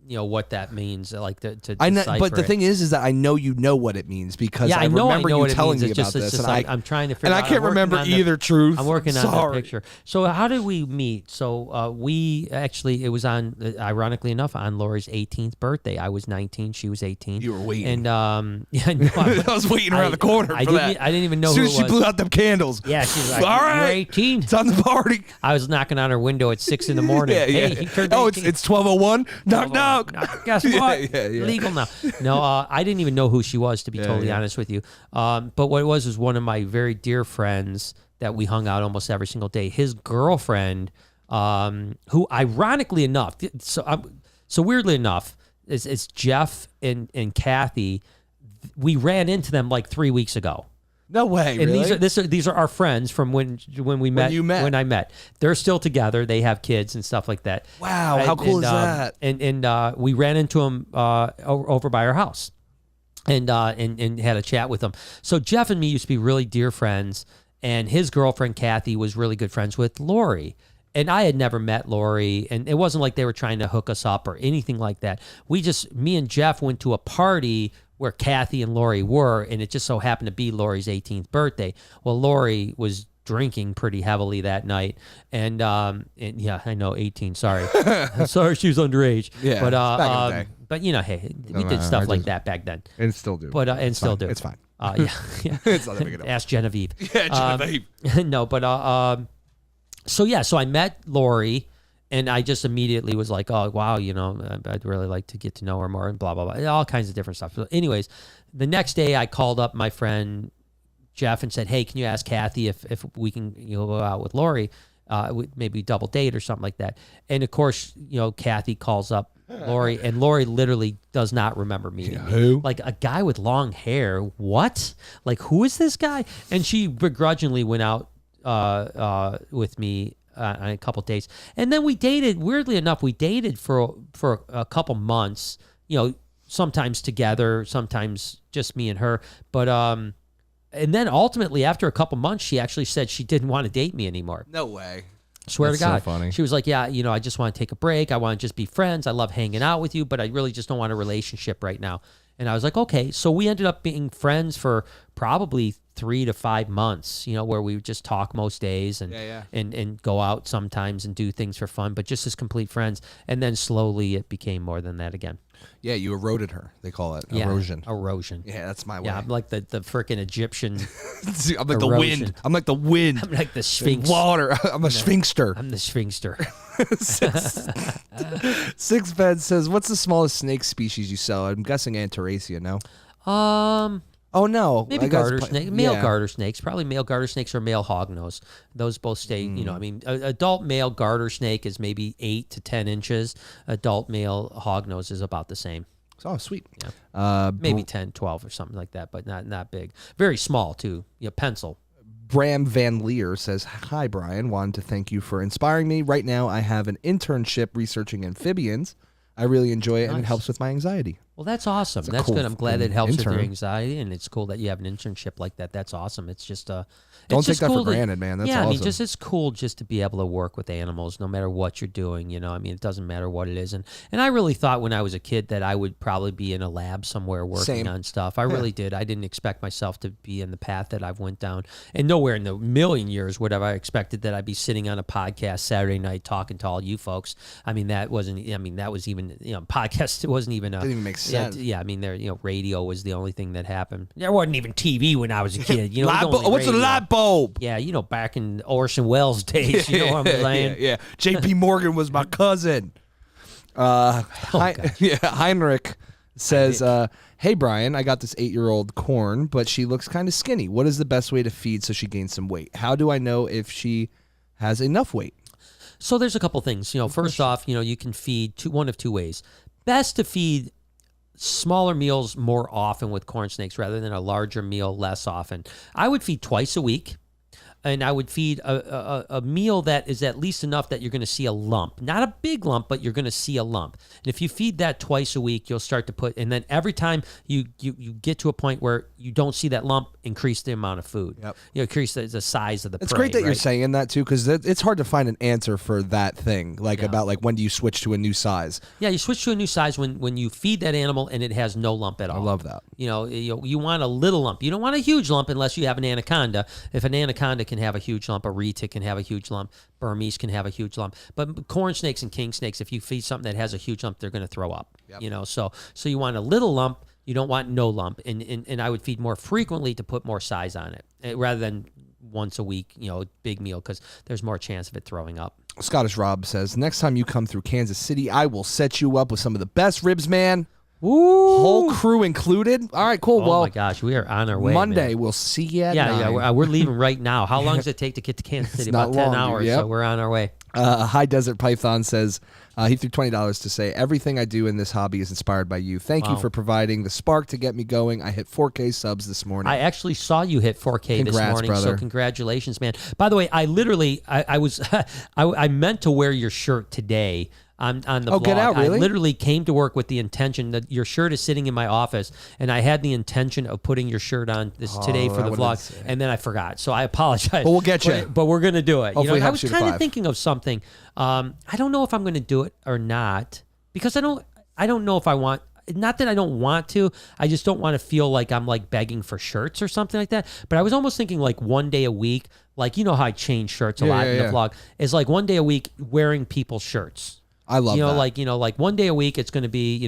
what that means, like to decipher but the thing is that I know you know what it means because I remember you telling me about this, and I'm trying to figure out. And I can't remember either truth. I'm working on the picture. So how did we meet? So we actually, it was on, ironically enough, on Lori's 18th birthday. I was 19, she was 18. You were waiting. And yeah, no, I was waiting around the corner for that. I didn't even know who it was. As soon as she blew out them candles. Yeah, she's like, all right, you're 18. It's on the party. I was knocking on her window at 6 in the morning. Hey, he turned 18. It's 12:01. Knock, knock. Guess what? Legal now. No, I didn't even know who she was, to be totally honest with you. But what it was one of my very dear friends that we hung out almost every single day. His girlfriend, who ironically enough, so weirdly enough, is Jeff and Kathy. We ran into them like 3 weeks ago. No way. And really? these are our friends from when we met. When I met. They're still together. They have kids and stuff like that. Wow, how cool is that? And we ran into them over by our house, and had a chat with them. So Jeff and me used to be really dear friends, and his girlfriend Kathy was really good friends with Lori. And I had never met Lori, and it wasn't like they were trying to hook us up or anything like that. Me and Jeff went to a party where Kathy and Lori were, and it just so happened to be Lori's 18th birthday. Well, Lori was drinking pretty heavily that night, and yeah, I know, 18. Sorry, sorry, she was underage. Yeah, back in the day. But hey, we did stuff like that back then, and still do. But and still do. It's fine. Yeah. It's not a big deal. Ask Genevieve. Yeah, Genevieve. No, but so I met Lori. And I just immediately was like, oh, wow, I'd really like to get to know her more and blah, blah, blah. All kinds of different stuff. So anyways, the next day I called up my friend Jeff and said, hey, can you ask Kathy if we can go out with Lori, maybe double date or something like that. And, of course, Kathy calls up Lori, and Lori literally does not remember meeting me. Who? Like, a guy with long hair. What? Like, who is this guy? And she begrudgingly went out with me on a couple dates, and then we dated. Weirdly enough, we dated for a couple months. Sometimes together, sometimes just me and her. But and then ultimately, after a couple months, she actually said she didn't want to date me anymore. No way. Swear to God. So funny. She was like, yeah, I just want to take a break. I want to just be friends. I love hanging out with you, but I really just don't want a relationship right now. And I was like, okay. So we ended up being friends for probably 3 to 5 months, where we would just talk most days and go out sometimes and do things for fun, but just as complete friends. And then slowly it became more than that again. Yeah, you eroded her. They call it erosion. Erosion. Yeah, that's my way. Yeah, I'm like the freaking Egyptian. I'm like erosion. The wind. I'm like the wind. I'm like the Sphinx. Water. I'm a sphinxter. I'm the sphinxter. Six Bed says, what's the smallest snake species you sell? I'm guessing Antaracea, no? Oh, no. Maybe garter snake. Male garter snakes. Probably male garter snakes or male hognose. Those both stay, adult male garter snake is maybe 8 to 10 inches. Adult male hognose is about the same. Oh, sweet. Yeah. Maybe 10, 12 or something like that, but not big. Very small, too. Pencil. Bram Van Leer says, hi, Brian. Wanted to thank you for inspiring me. Right now, I have an internship researching amphibians. I really enjoy it, and it helps with my anxiety. Well, that's awesome. That's good. I'm glad it helps with your anxiety, and it's cool that you have an internship like that. That's awesome. It's just don't take that for granted, man. That's awesome. I mean, it's cool just to be able to work with animals, no matter what you're doing. It doesn't matter what it is. And I really thought when I was a kid that I would probably be in a lab somewhere working on stuff. I really did. I didn't expect myself to be in the path that I've went down, and nowhere in the million years would have I expected that I'd be sitting on a podcast Saturday night talking to all you folks. I mean, that wasn't. I mean, that was even podcast. It wasn't even. Didn't even make sense. Yeah, I mean, radio was the only thing that happened. There wasn't even TV when I was a kid. What's a light bulb? Yeah, back in Orson Welles days. You know what I'm saying? Yeah. J.P. Morgan was my cousin. Heinrich says, hey, Brian, I got this 8-year-old corn, but she looks kind of skinny. What is the best way to feed so she gains some weight? How do I know if she has enough weight? So there's a couple things. First off, you can feed one of two ways. Best to feed smaller meals more often with corn snakes rather than a larger meal less often. I would feed twice a week. and I would feed a meal that is at least enough that you're going to see a lump. Not a big lump, but you're going to see a lump. And if you feed that twice a week, you'll start to put, and then every time you get to a point where you don't see that lump, increase the amount of food. Yep. Increase the size of the It's prey, great that right? you're saying that too, because it's hard to find an answer for that thing, about when do you switch to a new size? Yeah, you switch to a new size when you feed that animal and it has no lump at all. I love that. You want a little lump. You don't want a huge lump unless you have an anaconda. If an anaconda can have a huge lump, a retic can have a huge lump, Burmese can have a huge lump. But corn snakes and king snakes, if you feed something that has a huge lump, they're going to throw up. Yep. So you want a little lump. You don't want no lump. And I would feed more frequently to put more size on it rather than once a week, big meal, because there's more chance of it throwing up. Scottish Rob says, next time you come through Kansas City, I will set you up with some of the best ribs, man. Ooh. Whole crew included. All right, cool. Oh my gosh, we are on our way. Monday, man. We'll see you at 9. Yeah, we're leaving right now. How long does it take to get to Kansas City? About 10 hours, so we're on our way. High Desert Python says, he threw $20 to say, everything I do in this hobby is inspired by you. Thank you for providing the spark to get me going. I hit 4K subs this morning. I actually saw you hit 4K Congrats, this morning, brother. so congratulations, man. By the way, I literally, I was, I meant to wear your shirt today on the vlog. Get out, really? I literally came to work with the intention that your shirt is sitting in my office, and I had the intention of putting your shirt on today for the vlog, and then I forgot. So I apologize. Well, we'll get you. But we're going to do it. Hopefully I was kind of thinking of something. I don't know if I'm going to do it or not, because I don't know if I want. Not that I don't want to, I just don't want to feel like I'm like begging for shirts or something like that. But I was almost thinking like one day a week, like how I change shirts a lot in the vlog, is like one day a week wearing people's shirts. I love that. Like one day a week, it's going to be,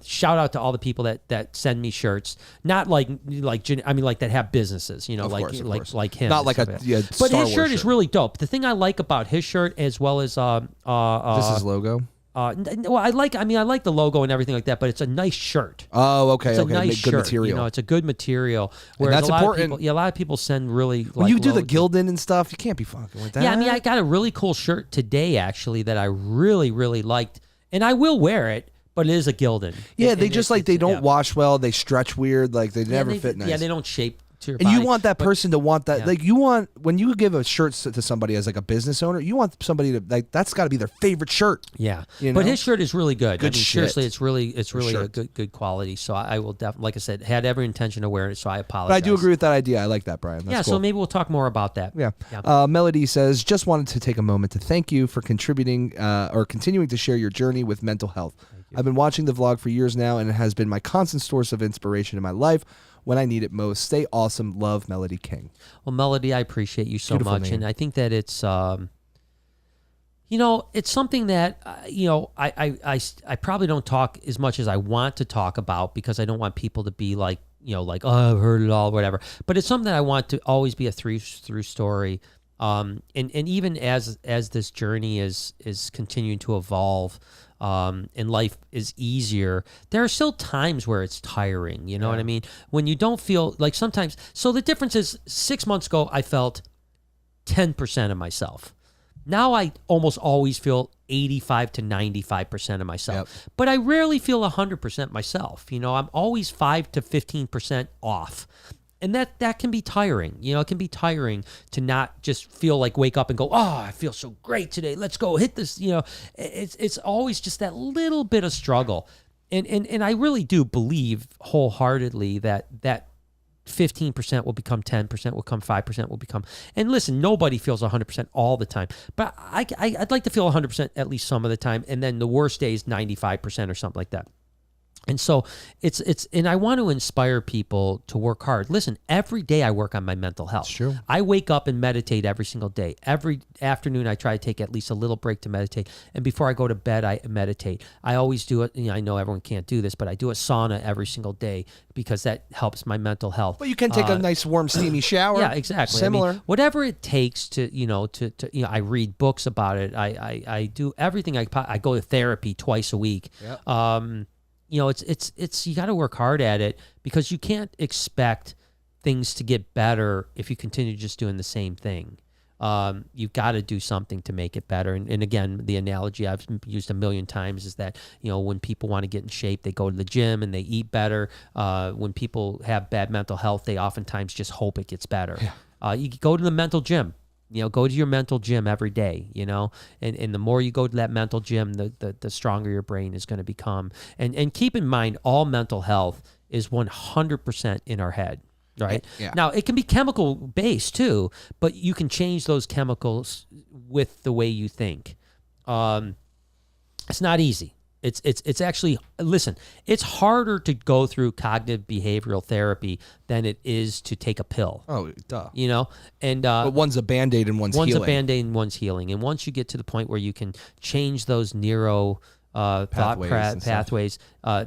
shout out to all the people that send me shirts, not like that have businesses, like him. Not like but his shirt is really dope. The thing I like about his shirt, as well as this is logo. Well, I like the logo and everything like that, but it's a nice shirt. Oh, okay, it's okay. A nice good shirt. material. It's a good material. And that's important. A lot of people send really. When you do the Gildan and stuff, you can't be fucking with that. Yeah, I got a really cool shirt today actually that I really, really liked, and I will wear it. But it is a Gildan. Yeah, they just they don't wash well. They stretch weird. Like they never fit nice. Yeah, they don't shape. And body. You want that person to want that, like you want when you give a shirt to somebody as like a business owner, you want somebody to that's got to be their favorite shirt. Yeah, but his shirt is really good. Good shit. Seriously, it's really a good quality. So I will definitely, like I said, had every intention of wearing it. So I apologize. But I do agree with that idea. I like that, Brian. That's cool. So maybe we'll talk more about that. Yeah. Melody says, just wanted to take a moment to thank you for contributing or continuing to share your journey with mental health. I've been watching the vlog for years now, and it has been my constant source of inspiration in my life. When I need it most. Stay awesome. Love, Melody King. Well, Melody, I appreciate you so Beautiful much. name. And I think that it's, it's something that, I probably don't talk as much as I want to talk about because I don't want people to be like, oh, I've heard it all, whatever. But it's something that I want to always be a through story. And even as this journey is continuing to evolve, and life is easier, there are still times where it's tiring. You know what I mean? When you don't feel like sometimes. So the difference is 6 months ago, I felt 10% of myself. Now I almost always feel 85 to 95% of myself, but I rarely feel 100% myself. I'm always 5 to 15% off. And that can be tiring. It can be tiring to not just feel like wake up and go, oh, I feel so great today. Let's go hit this. It's always just that little bit of struggle. And I really do believe wholeheartedly that 15% will become 10%, will become 5%, will become. And listen, nobody feels 100% all the time. But I'd like to feel 100% at least some of the time. And then the worst day is 95% or something like that. And so it's and I want to inspire people to work hard. Listen, every day I work on my mental health. It's true. I wake up and meditate every single day. Every afternoon I try to take at least a little break to meditate. And before I go to bed, I meditate. I always do it. I know everyone can't do this, but I do a sauna every single day because that helps my mental health. Well, you can take a nice warm steamy shower. Yeah, exactly. Similar. Whatever it takes to I read books about it. I do everything. I go to therapy twice a week. Yeah. It's you got to work hard at it because you can't expect things to get better if you continue just doing the same thing. You've got to do something to make it better. And again, the analogy I've used a million times is that, when people want to get in shape, they go to the gym and they eat better. When people have bad mental health, they oftentimes just hope it gets better. You go to the mental gym. Go to your mental gym every day, and the more you go to that mental gym, the stronger your brain is going to become. And keep in mind, all mental health is 100% in our head, right? Yeah. Now, it can be chemical based too, but you can change those chemicals with the way you think. It's not easy. It's actually, listen, it's harder to go through cognitive behavioral therapy than it is to take a pill. Oh, duh. And but one's a Band-Aid and one's healing. One's a Band-Aid and one's healing. And once you get to the point where you can change those neuro pathways,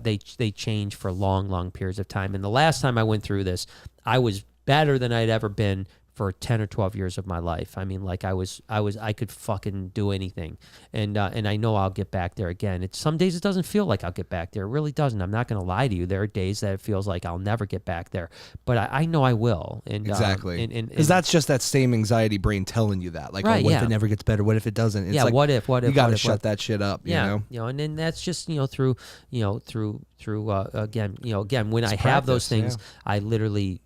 they change for long periods of time. And the last time I went through this, I was better than I'd ever been for 10 or 12 years of my life. I mean, like I could fucking do anything. And I know I'll get back there again. Some days it doesn't feel like I'll get back there. It really doesn't. I'm not going to lie to you. There are days that it feels like I'll never get back there, but I know I will. And exactly. Because that's just that same anxiety brain telling you that. Like, right, what if it never gets better? What if it doesn't? It's like, what if? You got to shut that shit up, you know? And then that's just, through again, when I have those things, I literally,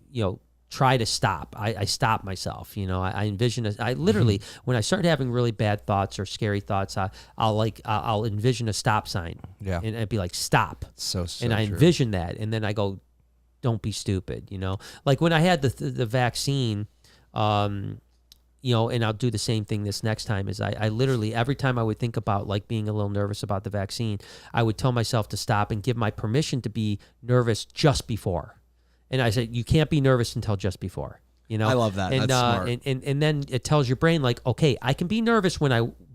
try to stop. I stop myself. I envision. I literally, when I start having really bad thoughts or scary thoughts, I'll envision a stop sign. Yeah. And I'd be like, stop. So and I envision that, and then I go, don't be stupid. Like when I had the vaccine, and I'll do the same thing this next time. Is I literally, every time I would think about like being a little nervous about the vaccine, I would tell myself to stop and give my permission to be nervous just before. And I said, you can't be nervous until just before. I love that. And, that's smart. And then it tells your brain like, okay, I can be nervous when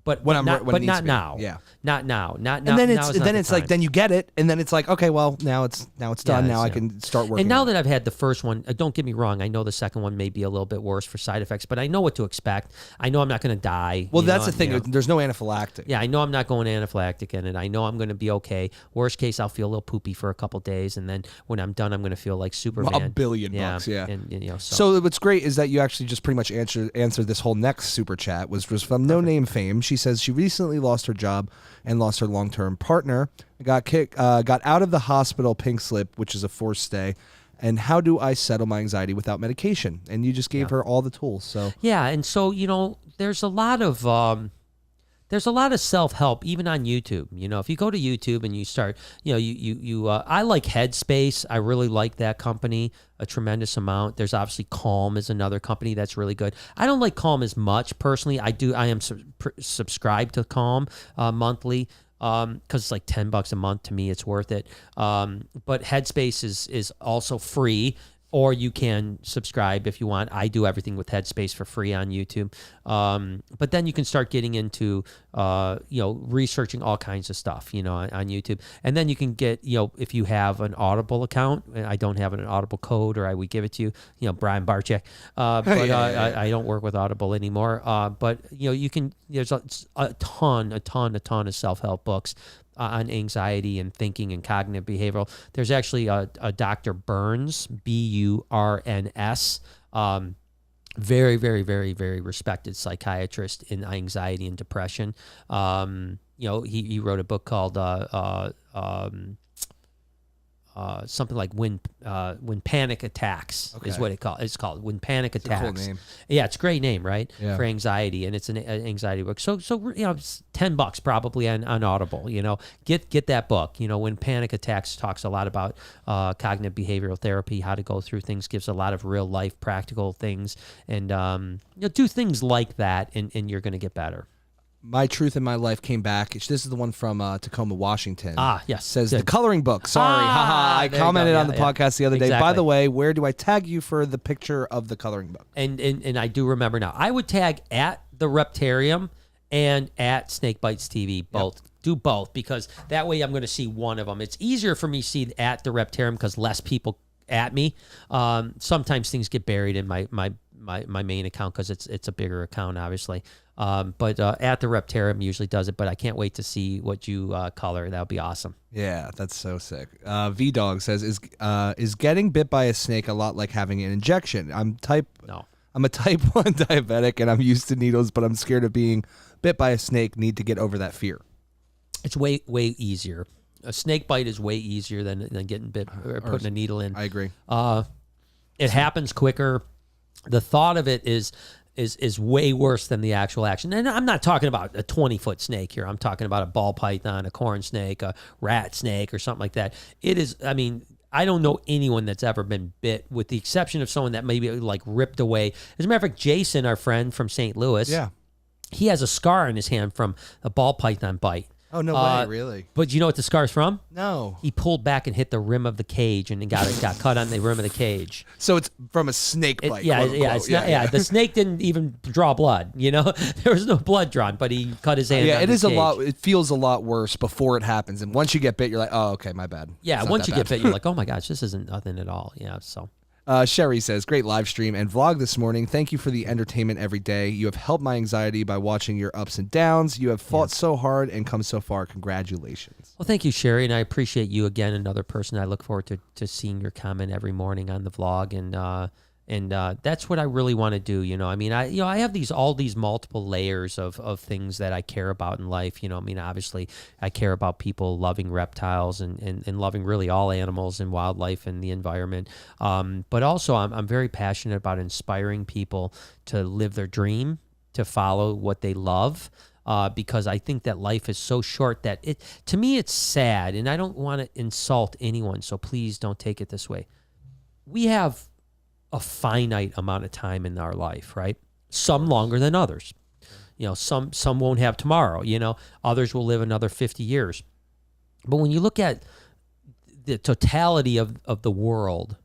not now. Yeah. Not now. Not and then now. It's like then you get it, and then it's like, okay, well now it's done. Now I can start working. And now that I've had the first one, don't get me wrong, I know the second one may be a little bit worse for side effects, but I know what to expect. I know I'm not going to die. Well, that's the thing. There's no anaphylactic. Yeah, I know I'm not going anaphylactic in it. I know I'm going to be okay. Worst case, I'll feel a little poopy for a couple days, and then when I'm done, I'm going to feel like Superman. $1 billion bucks. Yeah. And, so what's great is that you actually just pretty much answered this whole next super chat, which was from No Name Fame. She says she recently lost her job and lost her long-term partner, got out of the hospital pink slip, which is a forced stay, and how do I settle my anxiety without medication? And you just gave her all the tools. So and so there's a lot of self-help even on YouTube. If you go to YouTube and you start, I like Headspace. I really like that company a tremendous amount. There's obviously Calm is another company that's really good. I don't like Calm as much personally. I am subscribed to Calm monthly because it's like $10 a month. To me, it's worth it. But Headspace is also free. Or you can subscribe if you want. I do everything with Headspace for free on YouTube. But then you can start getting into, researching all kinds of stuff, on YouTube. And then you can get, if you have an Audible account, I don't have an Audible code, or I would give it to you, Brian Barczyk. I don't work with Audible anymore. But, you can, there's a ton of self-help books on anxiety and thinking and cognitive behavioral. There's actually a Dr. Burns, Burns, very, very, very, very respected psychiatrist in anxiety and depression. He wrote a book called something like when panic attacks is what it's called. When panic attacks. It's a cool name. Yeah, it's a great name, right? Yeah. For anxiety, and it's an anxiety book. So it's $10 probably on Audible. Get that book. When panic attacks talks a lot about cognitive behavioral therapy, how to go through things, gives a lot of real life practical things, and do things like that, and you're going to get better. My Truth in My Life came back. This is the one from Tacoma, Washington. Yes. Says the coloring book. Sorry. I commented on the podcast the other day. By the way, where do I tag you for the picture of the coloring book? And I do remember now. I would tag at the Reptarium and at Snake Bites TV. Both. Yep. Do both, because that way I'm going to see one of them. It's easier for me to see at the Reptarium because less people at me. Sometimes things get buried in my main account because it's a bigger account, obviously. But at the Reptarium usually does it, but I can't wait to see what you color. That would be awesome. Yeah, that's so sick. V-Dog says, is getting bit by a snake a lot like having an injection? I'm a type 1 diabetic, and I'm used to needles, but I'm scared of being bit by a snake. Need to get over that fear. It's way easier. A snake bite is way easier than getting bit or putting a needle in. I agree. It happens quicker. the thought of it is way worse than the actual action. And I'm not talking about a 20-foot snake here. I'm talking about a ball python, a corn snake, a rat snake, or something like that. It is, I mean, I don't know anyone that's ever been bit, with the exception of someone that maybe like ripped away. As a matter of fact, Jason, our friend from St. Louis, he has a scar on his hand from a ball python bite. Oh, no way, really? But you know what the scar's from? No. He pulled back and hit the rim of the cage, and got cut on the rim of the cage. So it's from a snake bite. The snake didn't even draw blood. You know, there was no blood drawn, but he cut his hand. Yeah, it is a lot. It feels a lot worse before it happens, and once you get bit, you're like, oh, okay, my bad. Yeah, once you get bit, you're like, oh my gosh, this isn't nothing at all. Yeah, so. Sherry says, great live stream and vlog this morning. Thank you for the entertainment every day. You have helped my anxiety by watching your ups and downs. You have fought so hard and come so far. Congratulations. Well, thank you, Sherry, and I appreciate you again, another person. I look forward to seeing your comment every morning on the vlog, and that's what I really want to do. You know, I mean, I have all these multiple layers of things that I care about in life. You know, I mean, obviously I care about people loving reptiles and loving really all animals and wildlife and the environment. But also I'm very passionate about inspiring people to live their dream, to follow what they love. Because I think that life is so short that to me, it's sad, and I don't want to insult anyone. So please don't take it this way. We have a finite amount of time in our life, right? Some longer than others. You know, some won't have tomorrow, you know, others will live another 50 years. But when you look at the totality of the world,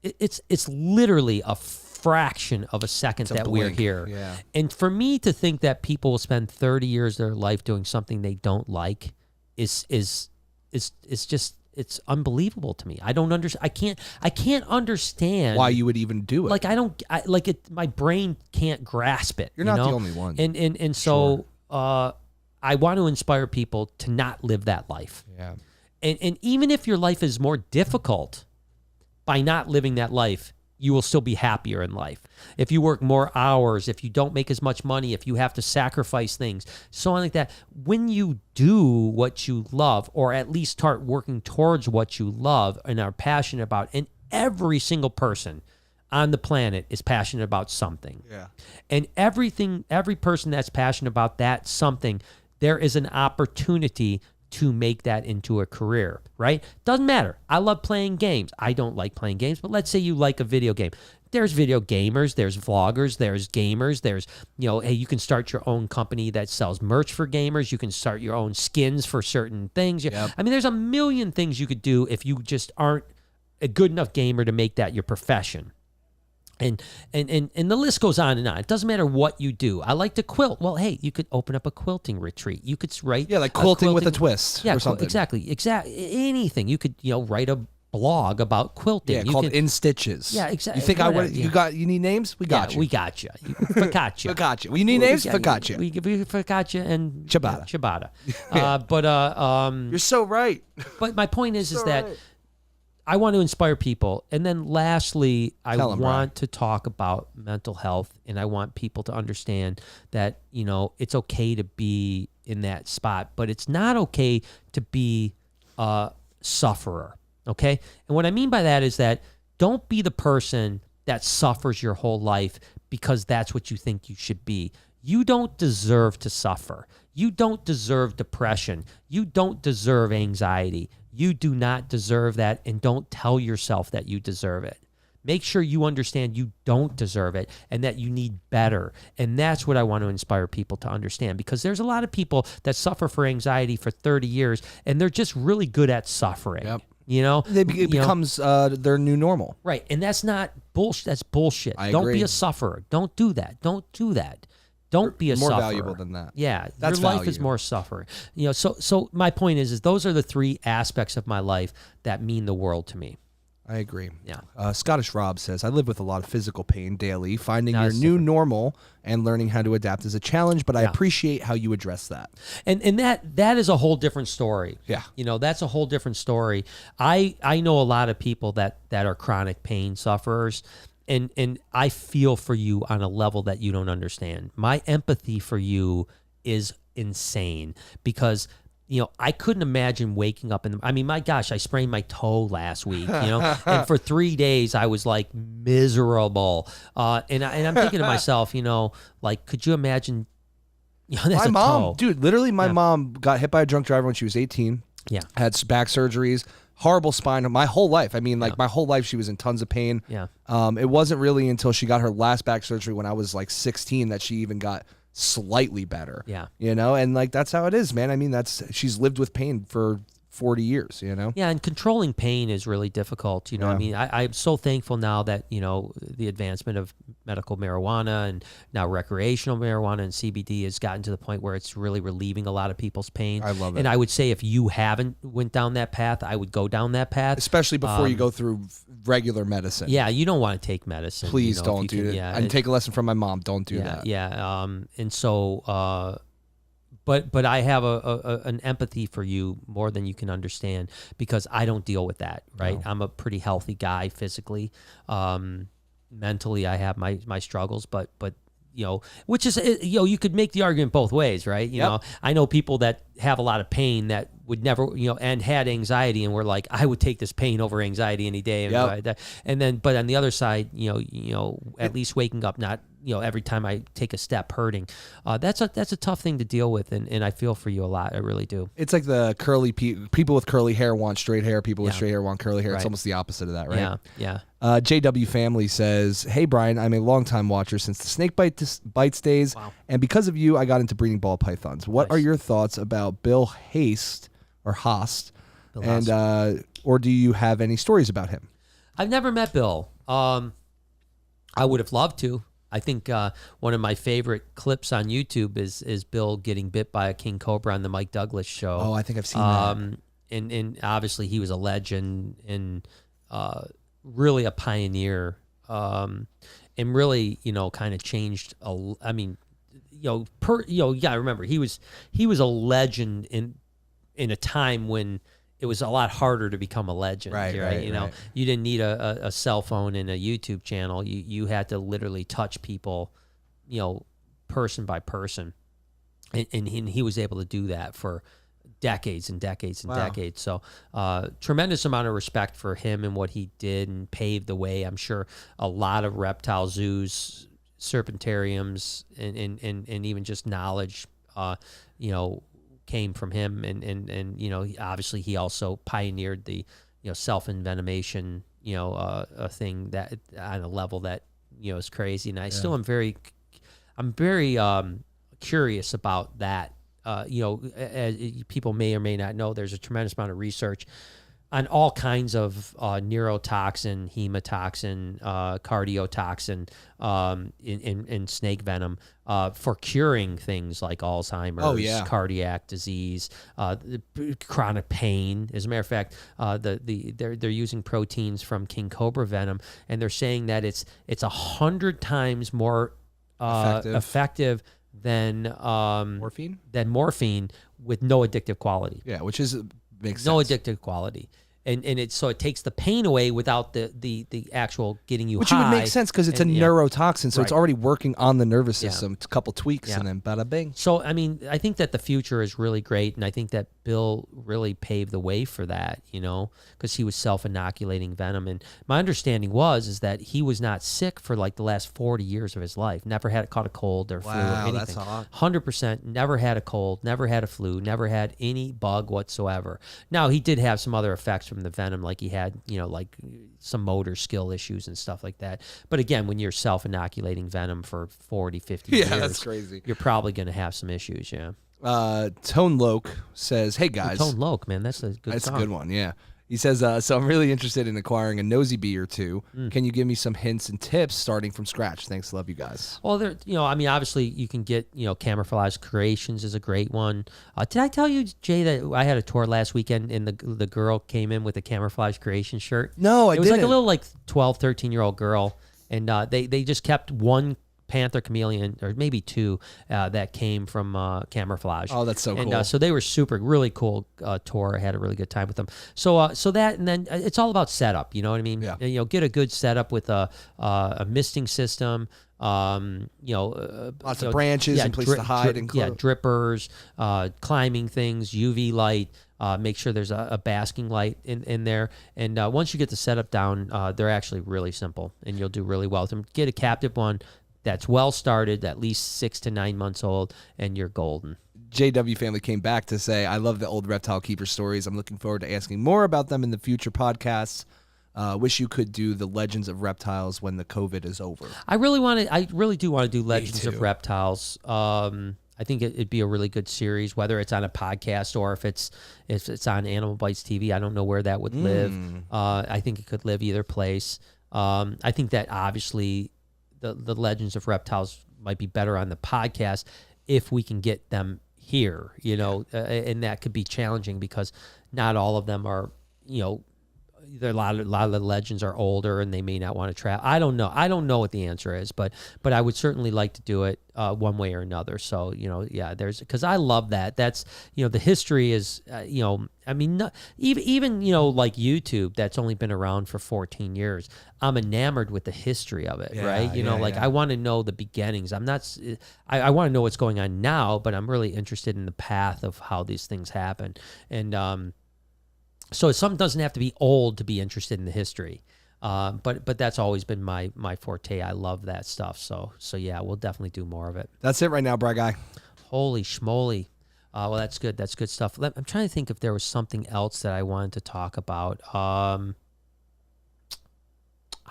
it's literally a fraction of a second that we're here. Yeah. And for me to think that people will spend 30 years of their life doing something they don't like is just, it's unbelievable to me. I don't understand. I can't understand why you would even do it. Like my brain can't grasp it. You're not the only one. And so I want to inspire people to not live that life. Yeah. And even if your life is more difficult, by not living that life, you will still be happier in life. If you work more hours, if you don't make as much money, if you have to sacrifice things, so on like that. When you do what you love, or at least start working towards what you love and are passionate about, and every single person on the planet is passionate about something. Yeah. And every person that's passionate about that something, there is an opportunity to make that into a career, right? Doesn't matter. I love playing games. I don't like playing games, but let's say you like a video game. There's video gamers, there's vloggers, there's gamers, there's, hey, you can start your own company that sells merch for gamers. You can start your own skins for certain things. Yep. I mean, there's a million things you could do if you just aren't a good enough gamer to make that your profession. And the list goes on and on. It doesn't matter what you do. I like to quilt. Well, hey, you could open up a quilting retreat. You could write like quilting with a twist or something. Exactly. Anything. You could write a blog about quilting. Yeah, called In Stitches. Yeah, exactly. You think you need names? We got you. We got you. Focaccia. Focaccia. Well, you need names? Focaccia. We give you Focaccia and Ciabatta. But you're so right. But my point is that I want to inspire people. And then lastly, I want to talk about mental health, and I want people to understand that, it's okay to be in that spot, but it's not okay to be a sufferer, okay? And what I mean by that is that don't be the person that suffers your whole life because that's what you think you should be. You don't deserve to suffer. You don't deserve depression. You don't deserve anxiety. You do not deserve that, and don't tell yourself that you deserve it. Make sure you understand you don't deserve it and that you need better. And that's what I want to inspire people to understand, because there's a lot of people that suffer for anxiety for 30 years, and they're just really good at suffering. Yep. It becomes their new normal. Right. And that's not bullshit. That's bullshit. I don't agree. Be a sufferer. Don't do that. Don't do that. Don't be a more sufferer. Valuable than that. Yeah, that's your life value. is more suffering. So my point is those are the three aspects of my life that mean the world to me. I agree. Yeah. Scottish Rob says, I live with a lot of physical pain daily. Finding your new normal and learning how to adapt is a challenge, but I appreciate how you address that. And that is a whole different story. Yeah. That's a whole different story. I know a lot of people that are chronic pain sufferers, and I feel for you on a level that you don't understand. My empathy for you is insane, because I couldn't imagine waking up I mean, my gosh, I sprained my toe last week, and for 3 days I was like miserable. And I'm thinking to myself, like, could you imagine? My mom, dude, literally my mom got hit by a drunk driver when she was 18. Yeah. Had back surgeries, horrible spine my whole life. I mean, like my whole life she was in tons of pain. Yeah. It wasn't really until she got her last back surgery when I was like 16 that she even got slightly better. Yeah. And like that's how it is, man. I mean, she's lived with pain for 40 years, Yeah, and controlling pain is really difficult, I mean, I'm so thankful now that, the advancement of medical marijuana and now recreational marijuana and CBD has gotten to the point where it's really relieving a lot of people's pain. I love it. And I would say if you haven't went down that path, I would go down that path. Especially before you go through regular medicine. Yeah, you don't want to take medicine. Please don't do it. Yeah, and take a lesson from my mom. Don't do that. Yeah, and so... But I have an empathy for you more than you can understand because I don't deal with that, right? No. I'm a pretty healthy guy physically. Mentally, I have my struggles, but which is, you could make the argument both ways, right? You know, I know people that have a lot of pain that would never, and had anxiety and were like, I would take this pain over anxiety any day. And then, but on the other side, at least waking up, not, every time I take a step hurting, that's a tough thing to deal with. And I feel for you a lot. I really do. It's like the curly people with curly hair want straight hair. People with straight hair want curly hair. Right. It's almost the opposite of that, right? Yeah. JW Family says, hey, Brian, I'm a longtime watcher since the snake bites days. Wow. And because of you, I got into breeding ball pythons. What are your thoughts about Bill Haast or Haast? Or do you have any stories about him? I've never met Bill. I would have loved to. I think one of my favorite clips on YouTube is Bill getting bit by a king cobra on the Mike Douglas show. Oh, I think I've seen that. And obviously he was a legend and really a pioneer, and really kind of changed. I mean, you gotta remember he was a legend in a time when it was a lot harder to become a legend, right? Right. You didn't need a cell phone and a YouTube channel. You had to literally touch people, person by person, and he was able to do that for decades and decades and decades. So, tremendous amount of respect for him and what he did and paved the way. I'm sure a lot of reptile zoos, serpentariums, and even just knowledge, came from him, and obviously he also pioneered the self-envenomation a thing that on a level that is crazy, and I still am very curious about that. As people may or may not know, there's a tremendous amount of research on all kinds of neurotoxin, hemotoxin, cardiotoxin, in snake venom for curing things like Alzheimer's, cardiac disease, chronic pain. As a matter of fact, they're using proteins from king cobra venom, and they're saying that it's 100 times more effective than morphine with no addictive quality. Yeah, which is makes no sense. addictive quality. And it takes the pain away without the actual getting you Which high. Which would make sense because it's a neurotoxin, so it's already working on the nervous system. It's a couple tweaks and then bada bing. So, I mean, I think that the future is really great, and I think that Bill really paved the way for that, because he was self-inoculating venom. And my understanding is that he was not sick for like the last 40 years of his life. Never had caught a cold or flu or anything. That's hot. 100% never had a cold, never had a flu, never had any bug whatsoever. Now, he did have some other effects from the venom, like he had, like some motor skill issues and stuff like that. But again, when you're self-inoculating venom for 40, 50 years, that's crazy. You're probably going to have some issues, Tone Loke says, hey guys. Tone Loke, man, that's a good song. That's a good one, yeah. He says, so I'm really interested in acquiring a nosy bee or two. Can you give me some hints and tips starting from scratch? Thanks. Love you guys. Well, obviously you can get, Camouflage Creations is a great one. Did I tell you, Jay, that I had a tour last weekend and the girl came in with a Camouflage Creation shirt? No, I didn't. It was like a little 12, 13-year-old girl. And they just kept one panther chameleon, or maybe two, that came from Camouflage. Oh, that's so cool. And so they were really cool tour. I had a really good time with them. So that, and then it's all about setup. You know what I mean? Yeah. Get a good setup with a misting system, Lots of branches and places to hide and close. Yeah, drippers, climbing things, UV light. Make sure there's a basking light in there. And once you get the setup down, they're actually really simple, and you'll do really well with them. Get a captive one that's well started, at least 6 to 9 months old, and you're golden. JW family came back to say, I love the old reptile keeper stories. I'm looking forward to asking more about them in the future podcasts. Wish you could do the Legends of Reptiles when the COVID is over. I really do want to do Legends of Reptiles. I think it'd be a really good series, whether it's on a podcast or if it's on Animal Bites TV. I don't know where that would live. I think it could live either place. I think that obviously the Legends of Reptiles might be better on the podcast if we can get them here, and that could be challenging because not all of them are, a lot of the legends are older and they may not want to travel. I don't know what the answer is, but I would certainly like to do it one way or another. So, because I love that. That's, the history is, even like YouTube, that's only been around for 14 years. I'm enamored with the history of it, right? I want to know the beginnings. I want to know what's going on now, but I'm really interested in the path of how these things happen. And, so something doesn't have to be old to be interested in the history, but that's always been my forte. I love that stuff. So yeah, we'll definitely do more of it. That's it right now, Brad Guy. Holy schmoly! Well, that's good. That's good stuff. I'm trying to think if there was something else that I wanted to talk about.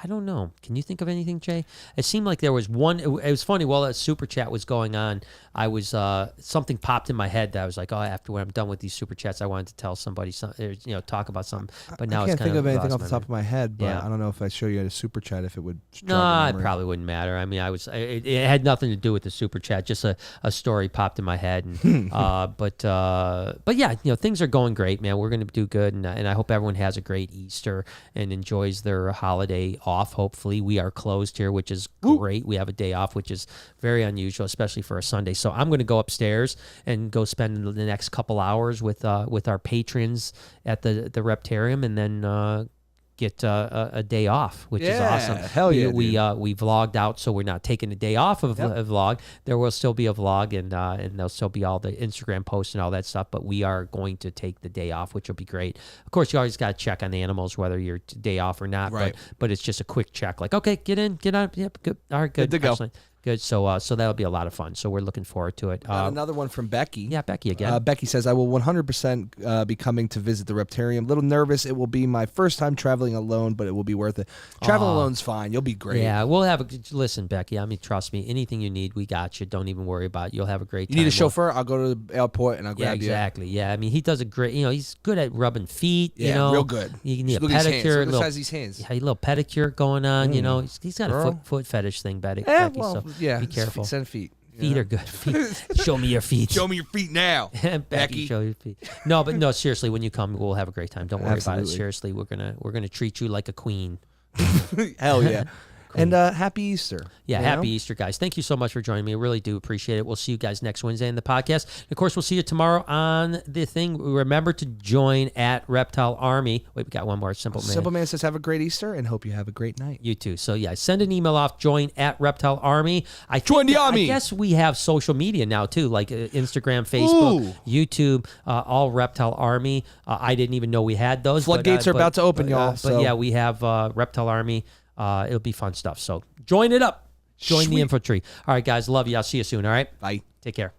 I don't know. Can you think of anything, Jay? It seemed like there was one. It was funny. While that super chat was going on, I was something popped in my head that I was like, after when I'm done with these super chats, I wanted to tell somebody something, talk about something. But now I can't think of anything off the top of my head. But I don't know if I show you a super chat if it would. No, it probably wouldn't matter. I mean, it had nothing to do with the super chat. Just a story popped in my head. And, but yeah, things are going great, man. We're going to do good, and I hope everyone has a great Easter and enjoys their holiday off. Hopefully, we are closed here, which is great. We have a day off, which is very unusual, especially for a Sunday. So I'm going to go upstairs and go spend the next couple hours with our patrons at the Reptarium, and then get a day off, which is awesome. Hell yeah! We vlogged out, so we're not taking a day off of a vlog. There will still be a vlog, and there'll still be all the Instagram posts and all that stuff. But we are going to take the day off, which will be great. Of course, you always got to check on the animals whether you're day off or not. Right. But it's just a quick check, like, okay, get in, get out. Yep, good. All right, good. Good to go. Excellent. Good. So that'll be a lot of fun. So we're looking forward to it. Another one from Becky. Yeah, Becky again. Becky says, I will 100% be coming to visit the Reptarium. A little nervous. It will be my first time traveling alone, but it will be worth it. Traveling alone's fine. You'll be great. Yeah, we'll have listen, Becky, I mean, trust me, anything you need, we got you. Don't even worry about it. You'll have a great time. You need a chauffeur? I'll go to the airport and I'll grab you. Yeah, exactly. Yeah, I mean, he does a great, he's good at rubbing feet. Yeah, real good. You need a pedicure. Look at the size of his hands. Yeah, a little pedicure going on. He's got a foot fetish thing, Becky. Well, so yeah, be careful. Send feet. Feet are good. Show me your feet. Show me your feet now, Becky. Show your feet. No, but no, seriously, when you come, we'll have a great time. Don't worry about it. Seriously, we're gonna treat you like a queen. Hell yeah. And happy Easter. Yeah, happy Easter, guys. Thank you so much for joining me. I really do appreciate it. We'll see you guys next Wednesday in the podcast. And of course, we'll see you tomorrow on the thing. Remember to join at Reptile Army. Wait, we got one more. Simple Man. Simple Man says, have a great Easter and hope you have a great night. You too. So, yeah, send an email off, join at Reptile Army. Join the Army. I guess we have social media now, too, like Instagram, Facebook, YouTube, all Reptile Army. I didn't even know we had those. Floodgates are about to open, y'all. But yeah, we have Reptile Army. It'll be fun stuff. So join it up. Join the infantry. All right, guys. Love you. I'll see you soon. All right. Bye. Take care.